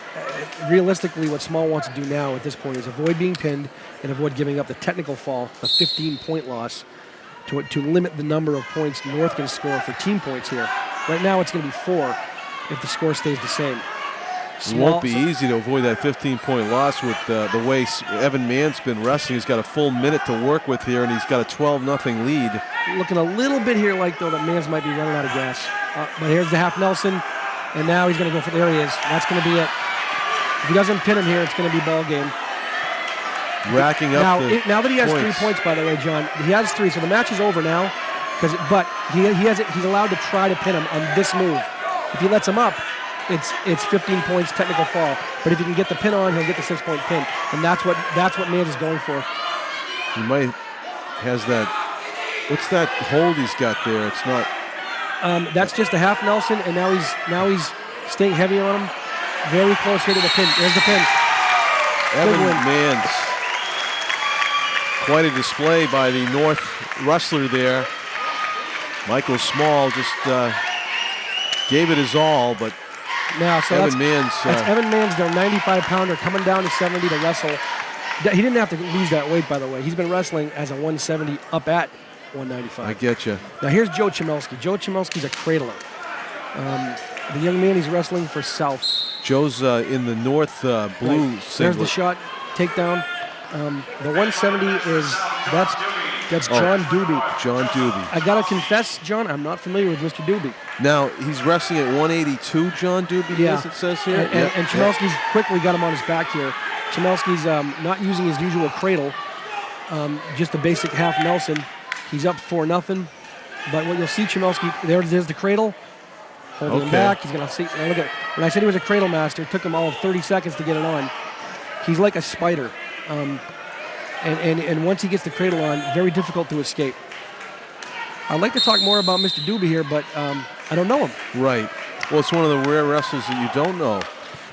realistically, what Small wants to do now at this point is avoid being pinned and avoid giving up the technical fall, a 15-point loss, to limit the number of points North can score for team points here. Right now, it's going to be 4 if the score stays the same. It won't be easy to avoid that 15-point loss with the way Evan Mans been wrestling. He's got a full minute to work with here, and he's got a 12-0 lead. Looking a little bit here like, though, that Mans might be running out of gas. But here's the half Nelson, and now he's going to go for, there he is. That's going to be it. If he doesn't pin him here, it's going to be ball game. Racking up now that he has points. 3 points, by the way, John, he has 3, so the match is over now. But he's allowed to try to pin him on this move. If he lets him up, it's 15 points technical fall. But if he can get the pin on, he'll get the 6-point pin, and that's what Mans is going for. He might has that. What's that hold he's got there? It's not. That's just a half Nelson, and now he's staying heavy on him. Very close here to the pin. There's the pin. Evan Mans. Quite a display by the North wrestler there. Michael Small just gave it his all, but now, so Evan Mans. That's Evan Mans, their 95-pounder, coming down to 70 to wrestle. He didn't have to lose that weight, by the way. He's been wrestling as a 170 up at 195. I get you. Now here's Joe Chmielewski. Joe Chmielewski's a cradler. The young man, he's wrestling for South. Joe's in the North blue There's singlet. the shot, takedown. The 170 that's John Doobie. John Doobie. I gotta confess, John, I'm not familiar with Mr. Doobie. Now he's wrestling at 182. John Doobie, as it says here. And Chmielewski's quickly got him on his back here. Chmielewski's not using his usual cradle, just a basic half Nelson. He's up 4-0. But what you'll see, Chmielewski, there's the cradle. holding him back. He's going to see. Look at, when I said he was a cradle master, it took him all of 30 seconds to get it on. He's like a spider. And once he gets the cradle on, very difficult to escape. I'd like to talk more about Mr. Doobie here, but I don't know him. Right. Well, it's one of the rare wrestlers that you don't know.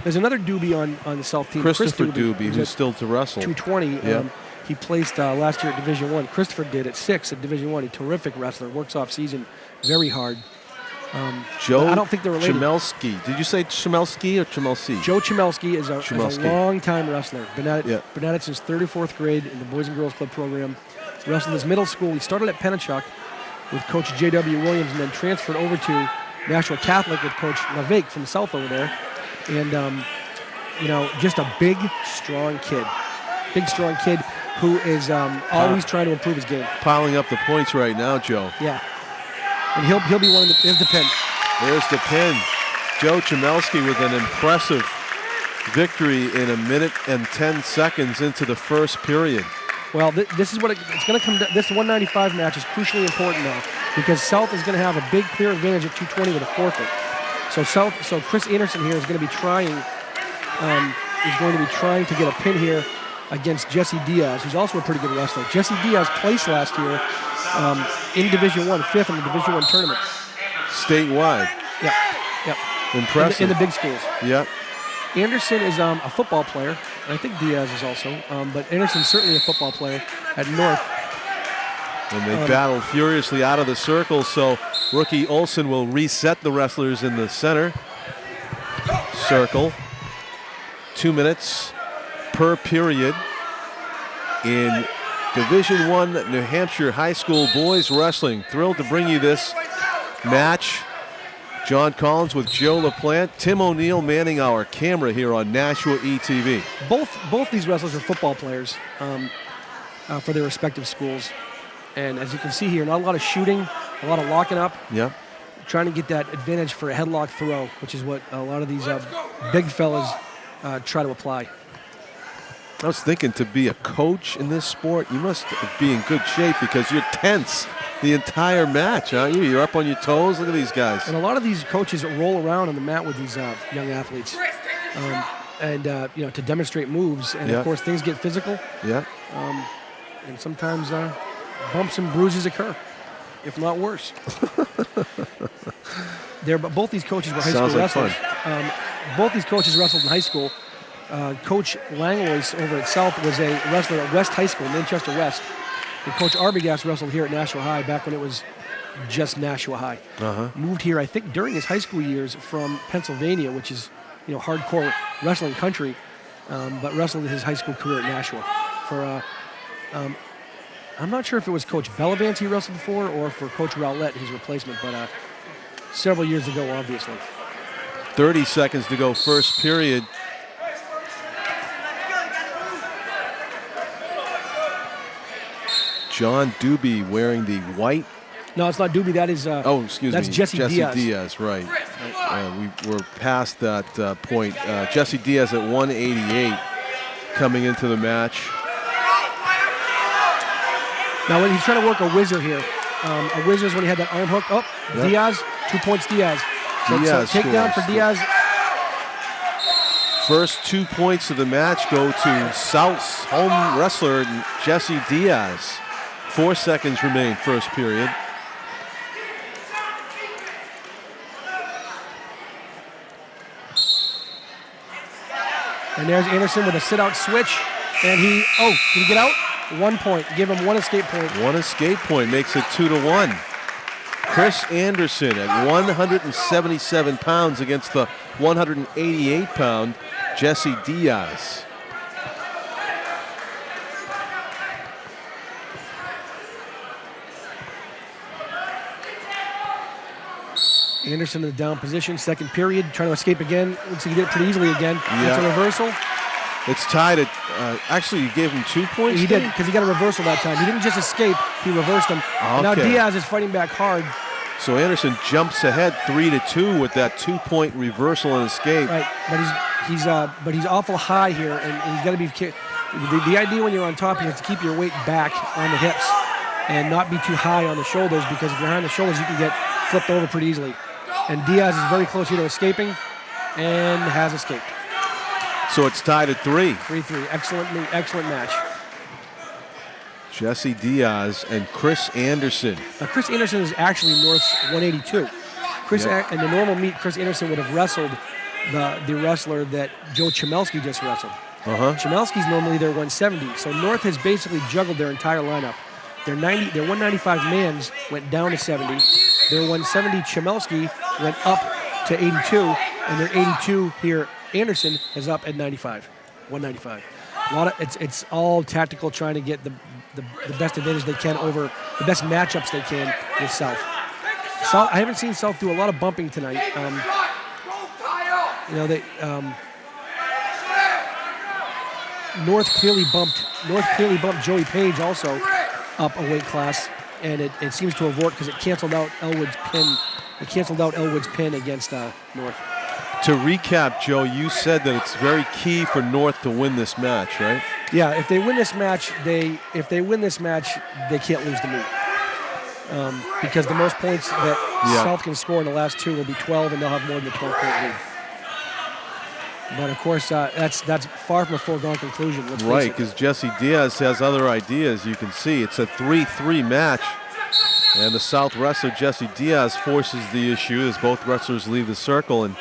There's another Doobie on the South team. Christopher Doobie, who's still to wrestle. 220. Yeah. He placed last year at Division I. Christopher did at 6 at Division I. A terrific wrestler. Works off season very hard. Joe I don't think they're related. Chmielski. Did you say Chmielski or Chmielski? Joe Chmielski is a long-time wrestler. Been at it since 34th grade in the Boys and Girls Club program. Wrestled his middle school. He started at Pennachuck with Coach J.W. Williams and then transferred over to Nashua Catholic with Coach LeVake from the South over there. And, just a big, strong kid. Big, strong kid who is always trying to improve his game. Piling up the points right now, Joe. Yeah. And he'll be one of the, here's the pin. There's the pin. Joe Chmielski with an impressive victory in 1 minute and 10 seconds into the first period. Well, this is what it's going to come. This 195 match is crucially important now because South is going to have a big clear advantage at 220 with a forfeit. So Chris Anderson here is going to be trying. To get a pin here against Jesse Diaz, who's also a pretty good wrestler. Jesse Diaz placed last year in Division I, 5th in the Division I tournament. Statewide. Yep. Impressive. In the big schools. Yep. Anderson is a football player, and I think Diaz is also, but Anderson's certainly a football player at North. And they battle furiously out of the circle, so rookie Olson will reset the wrestlers in the center circle. 2 minutes per period in Division I New Hampshire High School Boys Wrestling. Thrilled to bring you this match. John Collins with Joe LaPlante, Tim O'Neill manning our camera here on Nashua ETV. Both these wrestlers are football players for their respective schools. And as you can see here, not a lot of shooting, a lot of locking up. Yeah. Trying to get that advantage for a headlock throw, which is what a lot of these big fellas try to apply. I was thinking, to be a coach in this sport, you must be in good shape because you're tense the entire match, aren't you? You're up on your toes. Look at these guys. And a lot of these coaches roll around on the mat with these young athletes, to demonstrate moves. And of course, things get physical. Yeah. And sometimes bumps and bruises occur, if not worse. But both these coaches were high school wrestlers. Both these coaches wrestled in high school. Coach Langlois over at South was a wrestler at West High School, Manchester West. And Coach Arbogast wrestled here at Nashua High back when it was just Nashua High. Moved here, I think, during his high school years from Pennsylvania, which is, hardcore wrestling country, but wrestled his high school career at Nashua. I'm not sure if it was Coach Bellavance he wrestled for or for Coach Rowlett, his replacement, but several years ago, obviously. 30 seconds to go, first period. John Doobie wearing the white. No, it's not Doobie. That is. That's Jesse Diaz, right. We were past that point. Jesse Diaz at 188 coming into the match. Now, when he's trying to work a whizzer here, a whizzer is when he had that arm hook. Oh, yep. Diaz, 2 points, Diaz. So takedown for Diaz. First 2 points of the match go to South's home wrestler, Jesse Diaz. 4 seconds remain, first period. And there's Anderson with a sit-out switch. And did he get out? 1 point. Give him one escape point. One escape point makes it 2-1. Chris Anderson at 177 pounds against the 188-pound Jesse Diaz. Anderson in the down position, second period, trying to escape again. Looks like he did it pretty easily again. It's a reversal. It's tied at, actually, you gave him 2 points? He did, because he got a reversal that time. He didn't just escape, he reversed him. Okay. Now Diaz is fighting back hard. So Anderson jumps ahead 3-2 with that 2 point reversal and escape. Right, but he's awful high here, and he's got to be. The idea when you're on top is to keep your weight back on the hips and not be too high on the shoulders, because if you're high on the shoulders, you can get flipped over pretty easily. And Diaz is very close here to escaping and has escaped. So it's tied at 3. 3-3. Excellent match. Jesse Diaz and Chris Anderson. Now, Chris Anderson is actually North's 182. In the normal meet, Chris Anderson would have wrestled the wrestler that Joe Chmielewski just wrestled. Chmielewski's normally their 170, so North has basically juggled their entire lineup. Their 195 mans went down to 70. Their 170 Chmielewski went up to 82, and their 82 here Anderson is up at 195. It's all tactical, trying to get the best advantage they can over the best matchups they can with South. I haven't seen South do a lot of bumping tonight. North clearly bumped Joey Page also up a weight class, and it seems to have worked because it canceled out Elwood's pin. It canceled out Elwood's pin against North. To recap, Joe, you said that it's very key for North to win this match, right? Yeah, if they win this match, they can't lose the meet. Because the most points that South can score in the last 2 will be 12, and they'll have more than a 12-point lead. But of course, that's far from a foregone conclusion. Right, because Jesse Diaz has other ideas. You can see it's a 3-3 match, and the South wrestler Jesse Diaz forces the issue as both wrestlers leave the circle, and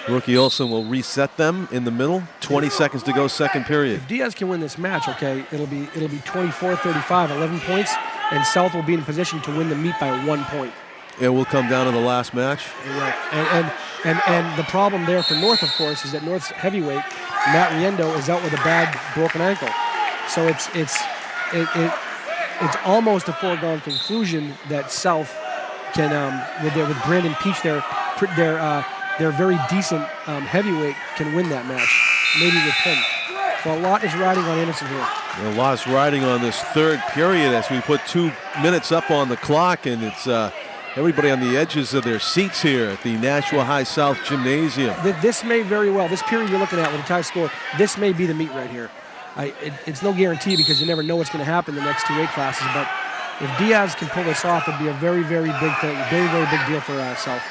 Rookie Olsen will reset them in the middle. 20 seconds to go, second period. If Diaz can win this match, okay, it'll be 24-35, 11 points, and South will be in position to win the meet by 1 point. It will come down to the last match. And the problem there for North, of course, is that North's heavyweight, Matt Riendo, is out with a bad broken ankle. So it's almost a foregone conclusion that South can, with Brandon Peach, their very decent heavyweight, can win that match, maybe with pin. So a lot is riding on Anderson here. A lot is riding on this third period as we put 2 minutes up on the clock, and it's everybody on the edges of their seats here at the Nashua High South Gymnasium. This may very well, this period you're looking at with a tie score, this may be the meet right here. It's no guarantee because you never know what's going to happen in the next 2 weight classes, but if Diaz can pull this off, it'd be a very, very big thing, very big deal for South.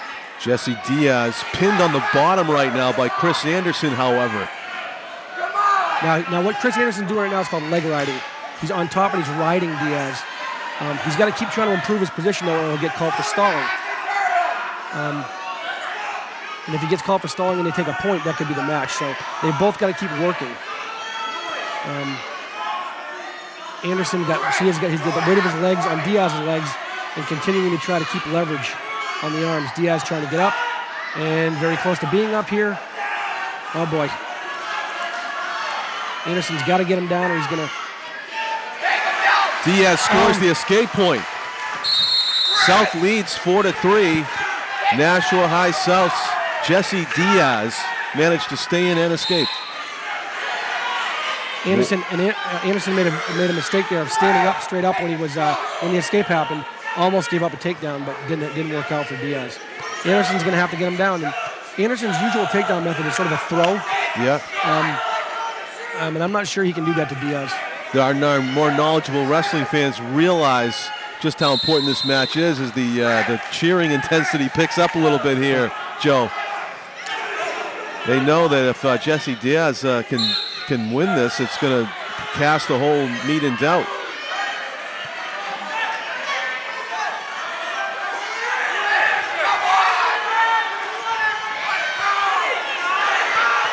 Jesse Diaz pinned on the bottom right now by Chris Anderson, however. Now what Chris Anderson's doing right now is called leg riding. He's on top and he's riding Diaz. He's got to keep trying to improve his position, though, or he'll get called for stalling. And if he gets called for stalling and they take a point, that could be the match. So they both got to keep working. Anderson he's got the weight of his legs on Diaz's legs and continuing to try to keep leverage on the arms. Diaz trying to get up and very close to being up here. Oh boy. Anderson's got to get him down or he's going to... Diaz scores the escape point. South leads 4-3. Nashua High South's Jesse Diaz managed to stay in and escape. Anderson made a mistake there of standing up straight up when the escape happened. Almost gave up a takedown, but didn't work out for Diaz. Anderson's going to have to get him down. And Anderson's usual takedown method is sort of a throw. Yeah. And I'm not sure he can do that to Diaz. Our more knowledgeable wrestling fans realize just how important this match is as the cheering intensity picks up a little bit here, Joe. They know that if Jesse Diaz can win this, it's going to cast the whole meet in doubt.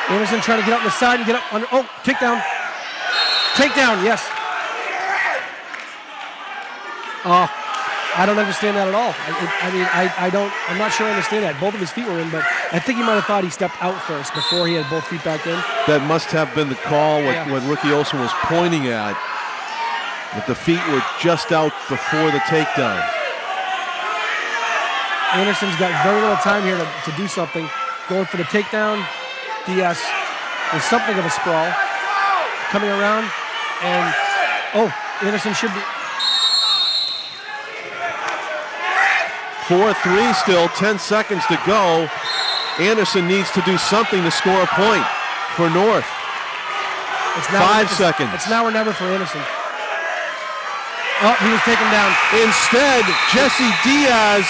Anderson trying to get up on the side and get up under. Oh, takedown. Takedown, yes. I don't understand that at all. I'm not sure I understand that. Both of his feet were in, but I think he might have thought he stepped out first before he had both feet back in. That must have been the call, what Rookie Olsen was pointing at. That the feet were just out before the takedown. Anderson's got very little time here to do something. Going for the takedown. Diaz is something of a sprawl. Coming around, and Anderson should be. 4-3 still, 10 seconds to go. Anderson needs to do something to score a point for North. It's 5 seconds. It's now or never for Anderson. Oh, he was taken down. Instead, Jesse Diaz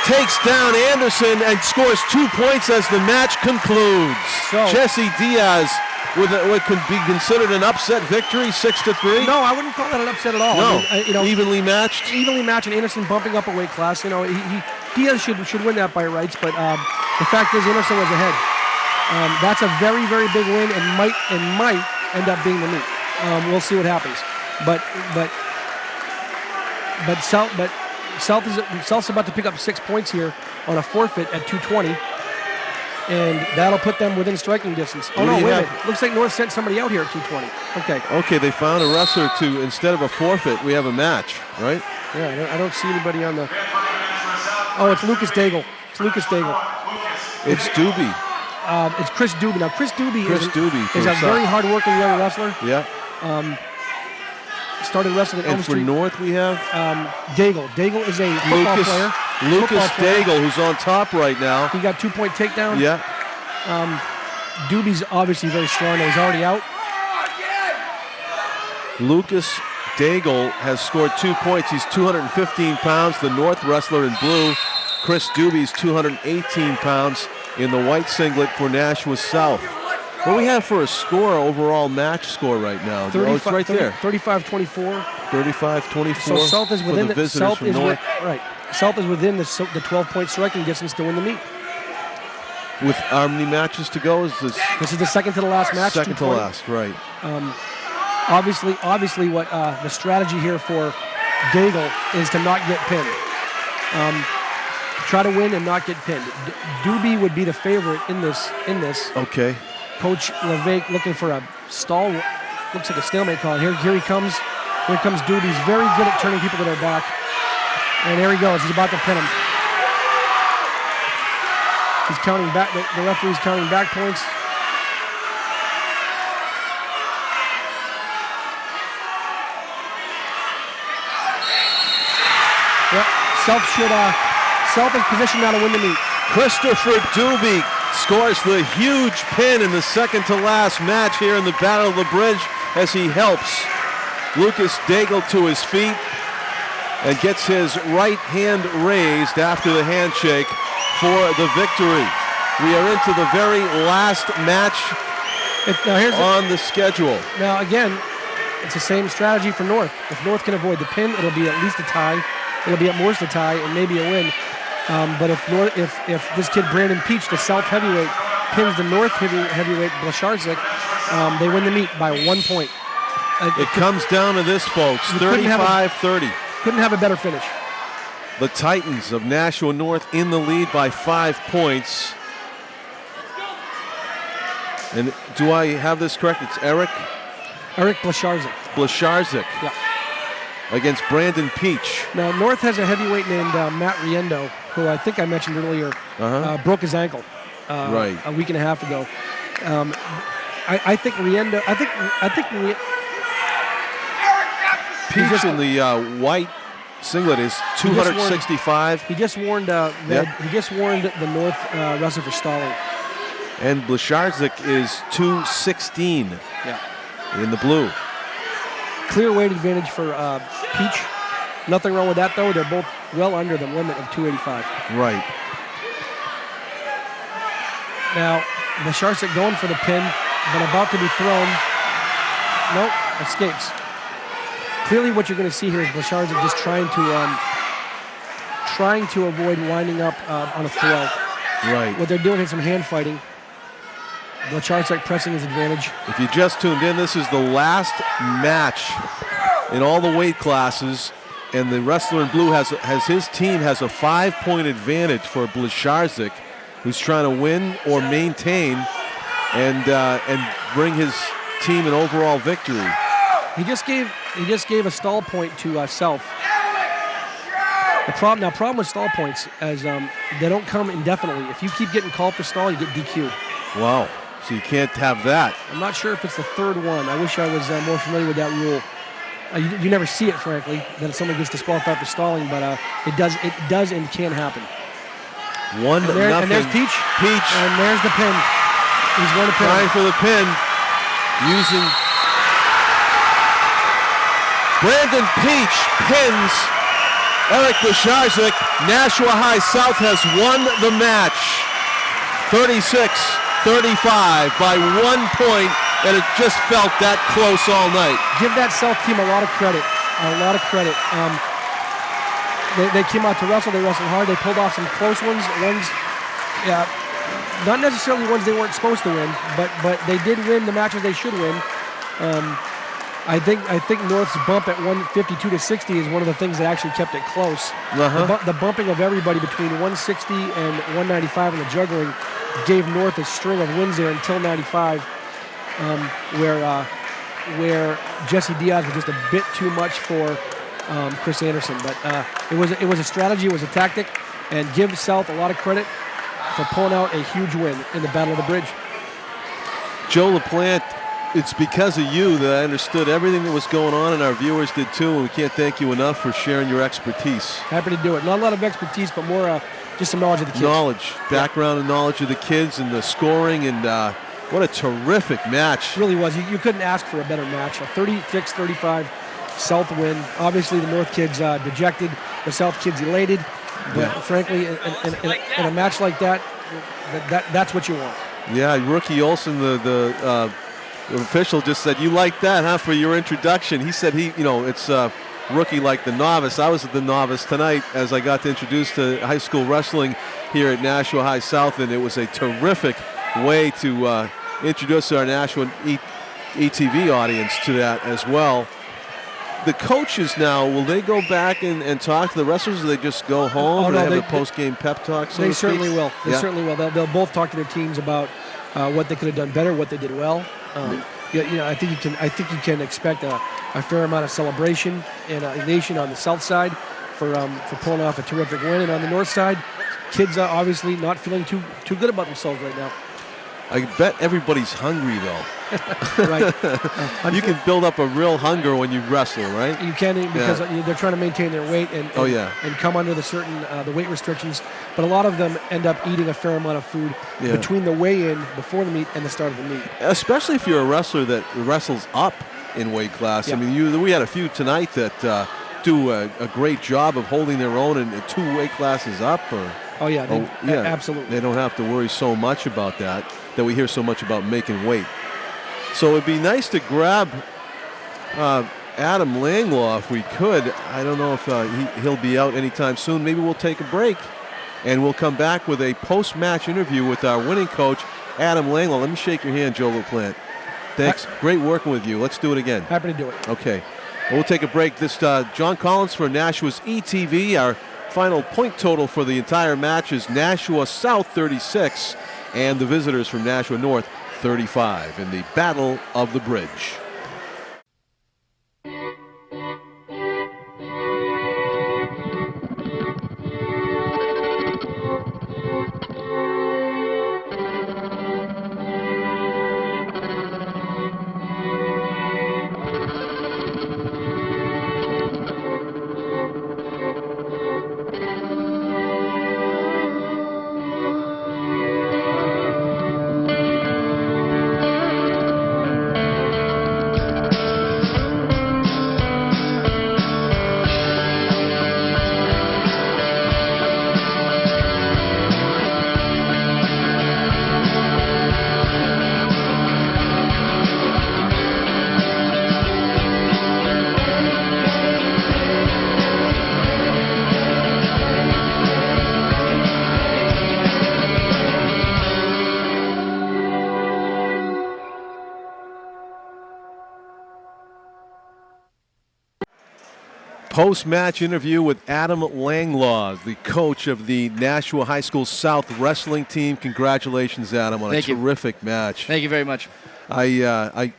takes down Anderson and scores 2 points as the match concludes. So, Jesse Diaz with what could be considered an upset victory, 6-3. No, I wouldn't call that an upset at all. No, I mean, evenly matched. Evenly matched, and Anderson bumping up a weight class. Diaz should win that by rights, but the fact is Anderson was ahead. That's a very, very big win, and might end up being the meet. We'll see what happens. South's about to pick up 6 points here on a forfeit at 2:20, and that'll put them within striking distance. Oh no, wait a minute. Looks like North sent somebody out here at 2:20. Okay. Okay, they found a wrestler to, instead of a forfeit, we have a match, right? Yeah, I don't see anybody on the. Oh, it's Lucas Daigle. It's Lucas Daigle. It's Doobie. It's Chris Doobie. Now, Chris Doobie is a South. very hard-working young wrestler. Yeah. Started wrestling at Elm And for Street. North, we have Daigle. Daigle is a football player. Lucas Daigle, who's on top right now. He got 2-point takedown. Yeah. Doobie's obviously very strong. He's already out. Lucas Daigle has scored 2 points. He's 215 pounds, the North wrestler in blue. Chris Doobie's 218 pounds in the white singlet for Nashua South. What do we have for a score, overall match score right now? It's right there. 35-24. 35-24 So South is within for the visitors from North. Right. South is within the 12-point striking distance to win the meet. With how many matches to go? Is this is the second to the last match. Second to last, right. Obviously, what the strategy here for Daigle is to not get pinned. Try to win and not get pinned. Doobie would be the favorite in this. Okay. Coach Levesque looking for a stall. Looks like a stalemate call. Here he comes. Here comes Doobie. He's very good at turning people to their back. And there he goes. He's about to pin him. He's counting back. The referee's counting back points. Yep. South is positioned now to win the meet. Christopher Doobie scores the huge pin in the second to last match here in the Battle of the Bridge as he helps Lucas Daigle to his feet and gets his right hand raised after the handshake for the victory. We are into the very last match on the schedule. Now again, it's the same strategy for North. If North can avoid the pin, it'll be at least a tie. It'll be at most a tie and maybe a win. But if this kid Brandon Peach, the South heavyweight, pins the North heavyweight Blasharczyk, they win the meet by 1 point. It comes down to this, folks, 35-30. Couldn't have a better finish. The Titans of Nashua North in the lead by 5 points. And do I have this correct? It's Eric Blasharczyk. Blasharczyk. Yeah. Against Brandon Peach. Now, North has a heavyweight named Matt Riendo, who I think I mentioned earlier, broke his ankle a week and a half ago. I think Riendo. Peach in the white singlet is 265. He just warned He just warned the North wrestler for stalling. And Blasharczyk is 216. Yeah. In the blue. Clear weight advantage for Peach. Nothing wrong with that, though. They're both well under the limit of 285. Right. Now, Blasharczyk going for the pin, but about to be thrown. Nope, escapes. Clearly what you're going to see here is Blasharczyk just trying to avoid winding up on a throw. Right. What they're doing is some hand fighting. Blasharczyk pressing his advantage. If you just tuned in, this is the last match in all the weight classes, and the wrestler in blue has his team has a 5-point advantage for Blasharczyk, who's trying to win or maintain and bring his team an overall victory. He just gave a stall point to South. The problem with stall points is they don't come indefinitely. If you keep getting called for stall, you get DQ'd. Wow. So you can't have that. I'm not sure if it's the third one. I wish I was more familiar with that rule. You never see it, frankly, that someone gets disqualified for stalling, but it does and can happen. 1-0. And there's Peach. And there's the pin. He's going to pin. Trying for the pin. Using Brandon Peach pins Eric Blasharczyk, Nashua High South has won the match. 36-35 by 1 point, and it just felt that close all night. Give that South team a lot of credit. They came out to wrestle. They wrestled hard. They pulled off some close ones. Not necessarily ones they weren't supposed to win, but they did win the matches they should win. I think North's bump at 152-60 is one of the things that actually kept it close. The bumping of everybody between 160 and 195 in the juggling gave North a string of wins there until 95, where Jesse Diaz was just a bit too much for Chris Anderson. But it was a strategy, it was a tactic, and give South a lot of credit for pulling out a huge win in the Battle of the Bridge. Joe LaPlante, it's because of you that I understood everything that was going on, and our viewers did too, and we can't thank you enough for sharing your expertise. Happy to do it. Not a lot of expertise, but more just some knowledge of the kids. Knowledge, background and knowledge of the kids and the scoring, and what a terrific match. It really was. You couldn't ask for a better match. A 36-35 South win. Obviously, the North kids dejected, the South kids elated, but frankly, in a match like that, that's what you want. Yeah, Rookie Olson, the official, just said, "You like that, huh?" For your introduction, he said it's rookie like the novice. I was at the novice tonight as I got to introduce to high school wrestling here at Nashua High South, and it was a terrific way to introduce our Nashua ETV audience to that as well. The coaches now, will they go back and talk to the wrestlers, or they just go home and have a post-game pep talk? They certainly will. They certainly will. They'll both talk to their teams about what they could have done better, what they did well. I think you can expect a fair amount of celebration and elation on the South side for pulling off a terrific win, and on the North side, kids are obviously not feeling too good about themselves right now. I bet everybody's hungry though. Right. You can build up a real hunger when you wrestle, right? You can, because they're trying to maintain their weight and come under the weight restrictions. But a lot of them end up eating a fair amount of food between the weigh-in before the meet and the start of the meet. Especially if you're a wrestler that wrestles up in weight class. Yeah. I mean, we had a few tonight that do a great job of holding their own in 2 weight classes up. Absolutely. They don't have to worry so much about that we hear so much about making weight. So it'd be nice to grab Adam Langlaw if we could. I don't know if he'll be out anytime soon. Maybe we'll take a break, and we'll come back with a post-match interview with our winning coach, Adam Langlaw. Let me shake your hand, Joe LaPlante. Thanks. Great working with you. Let's do it again. Happy to do it. Okay. Well, we'll take a break. This John Collins for Nashua's ETV. Our final point total for the entire match is Nashua South 36 and the visitors from Nashua North 35 in the Battle of the Bridge. Post-match interview with Adam Langlaw, the coach of the Nashua High School South wrestling team. Congratulations, Adam, on a terrific match. Thank you very much. I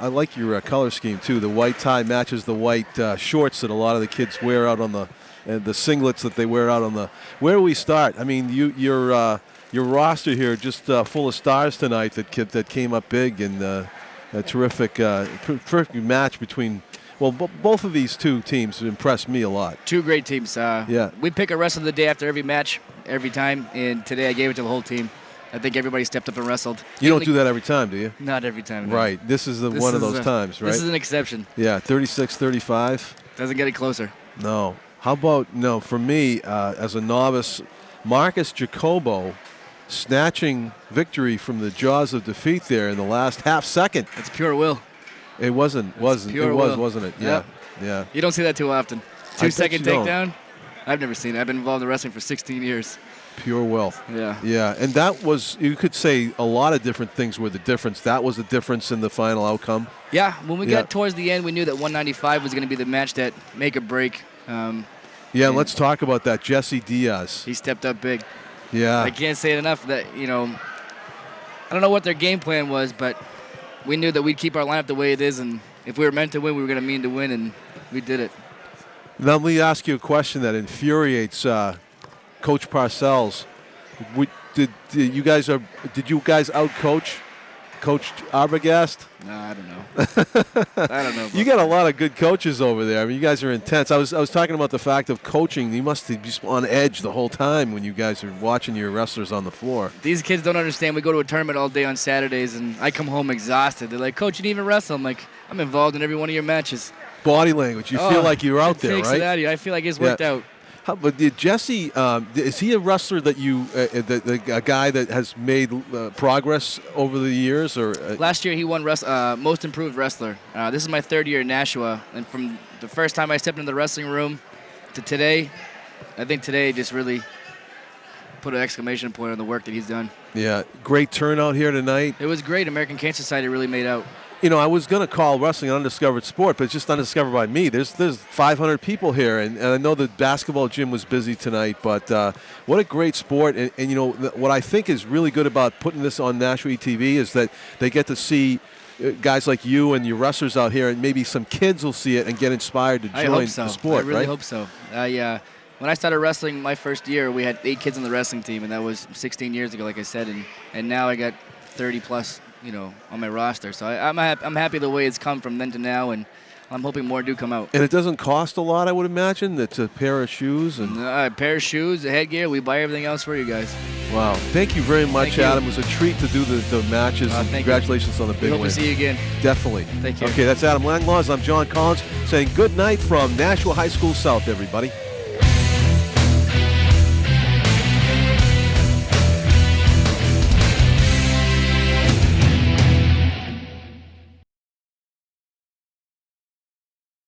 like your color scheme too. The white tie matches the white shorts that a lot of the kids wear out on the singlets that they wear out on the. Where do we start? I mean, your roster here just full of stars tonight that came up big, and a terrific match between. Well, both of these two teams impressed me a lot. 2 great teams. We pick a wrestler of the day after every match, every time, and today I gave it to the whole team. I think everybody stepped up and wrestled. You don't do that every time, do you? Not every time. No. Right. This is one of those times, right? This is an exception. Yeah, 36-35. Doesn't get it closer. No. How about, no, for me, as a novice, Marcus Jacobo snatching victory from the jaws of defeat there in the last half second. It's pure will. It wasn't, wasn't it? Yeah, Yep. yeah. You don't see that too often. I 2 bet second you don't. takedown. I've never seen it. I've been involved in wrestling for 16 years. Pure will. Yeah. Yeah, and that was, you could say a lot of different things were the difference. That was the difference in the final outcome. Yeah, when we Yeah. got towards the end, we knew that 195 was going to be the match that make or break. Yeah, let's talk about that. Jesse Diaz. He stepped up big. Yeah. I can't say it enough that, I don't know what their game plan was, but we knew that we'd keep our lineup the way it is, and if we were meant to win, we were going to mean to win, and we did it. Now, let me ask you a question that infuriates Coach Parcells. Did you guys out-coach Coach Arbogast? No, I don't know. I don't know. You got a lot of good coaches over there. I mean, you guys are intense. I was talking about the fact of coaching. You must be just on edge the whole time when you guys are watching your wrestlers on the floor. These kids don't understand. We go to a tournament all day on Saturdays, and I come home exhausted. They're like, Coach, you didn't even wrestle. I'm like, I'm involved in every one of your matches. Body language. You feel like you're out there, Takes right? it out of you. I feel like it's worked out. But did Jesse, is he a wrestler that you, a guy that has made progress over the years? Or Last year he won Most Improved Wrestler. This is my 3rd year in Nashua, and from the first time I stepped into the wrestling room to today, I think today just really put an exclamation point on the work that he's done. Yeah, great turnout here tonight. It was great. American Cancer Society really made out. I was going to call wrestling an undiscovered sport, but it's just undiscovered by me. There's 500 people here, and I know the basketball gym was busy tonight, but what a great sport. And what I think is really good about putting this on Nashua TV is that they get to see guys like you and your wrestlers out here, and maybe some kids will see it and get inspired to join the sport, I really hope so. When I started wrestling my first year, we had 8 kids on the wrestling team, and that was 16 years ago, like I said, and now I got 30 plus, on my roster. So I'm happy the way it's come from then to now, and I'm hoping more do come out. And it doesn't cost a lot, I would imagine. It's a pair of shoes and a pair of shoes, a headgear. We buy everything else for you guys. Wow! Thank you very much, Adam. It was a treat to do the matches. And congratulations on the big win. Hope to see you again. Definitely. Thank you. Okay, that's Adam Langlaws. I'm John Collins saying good night from Nashua High School South, everybody.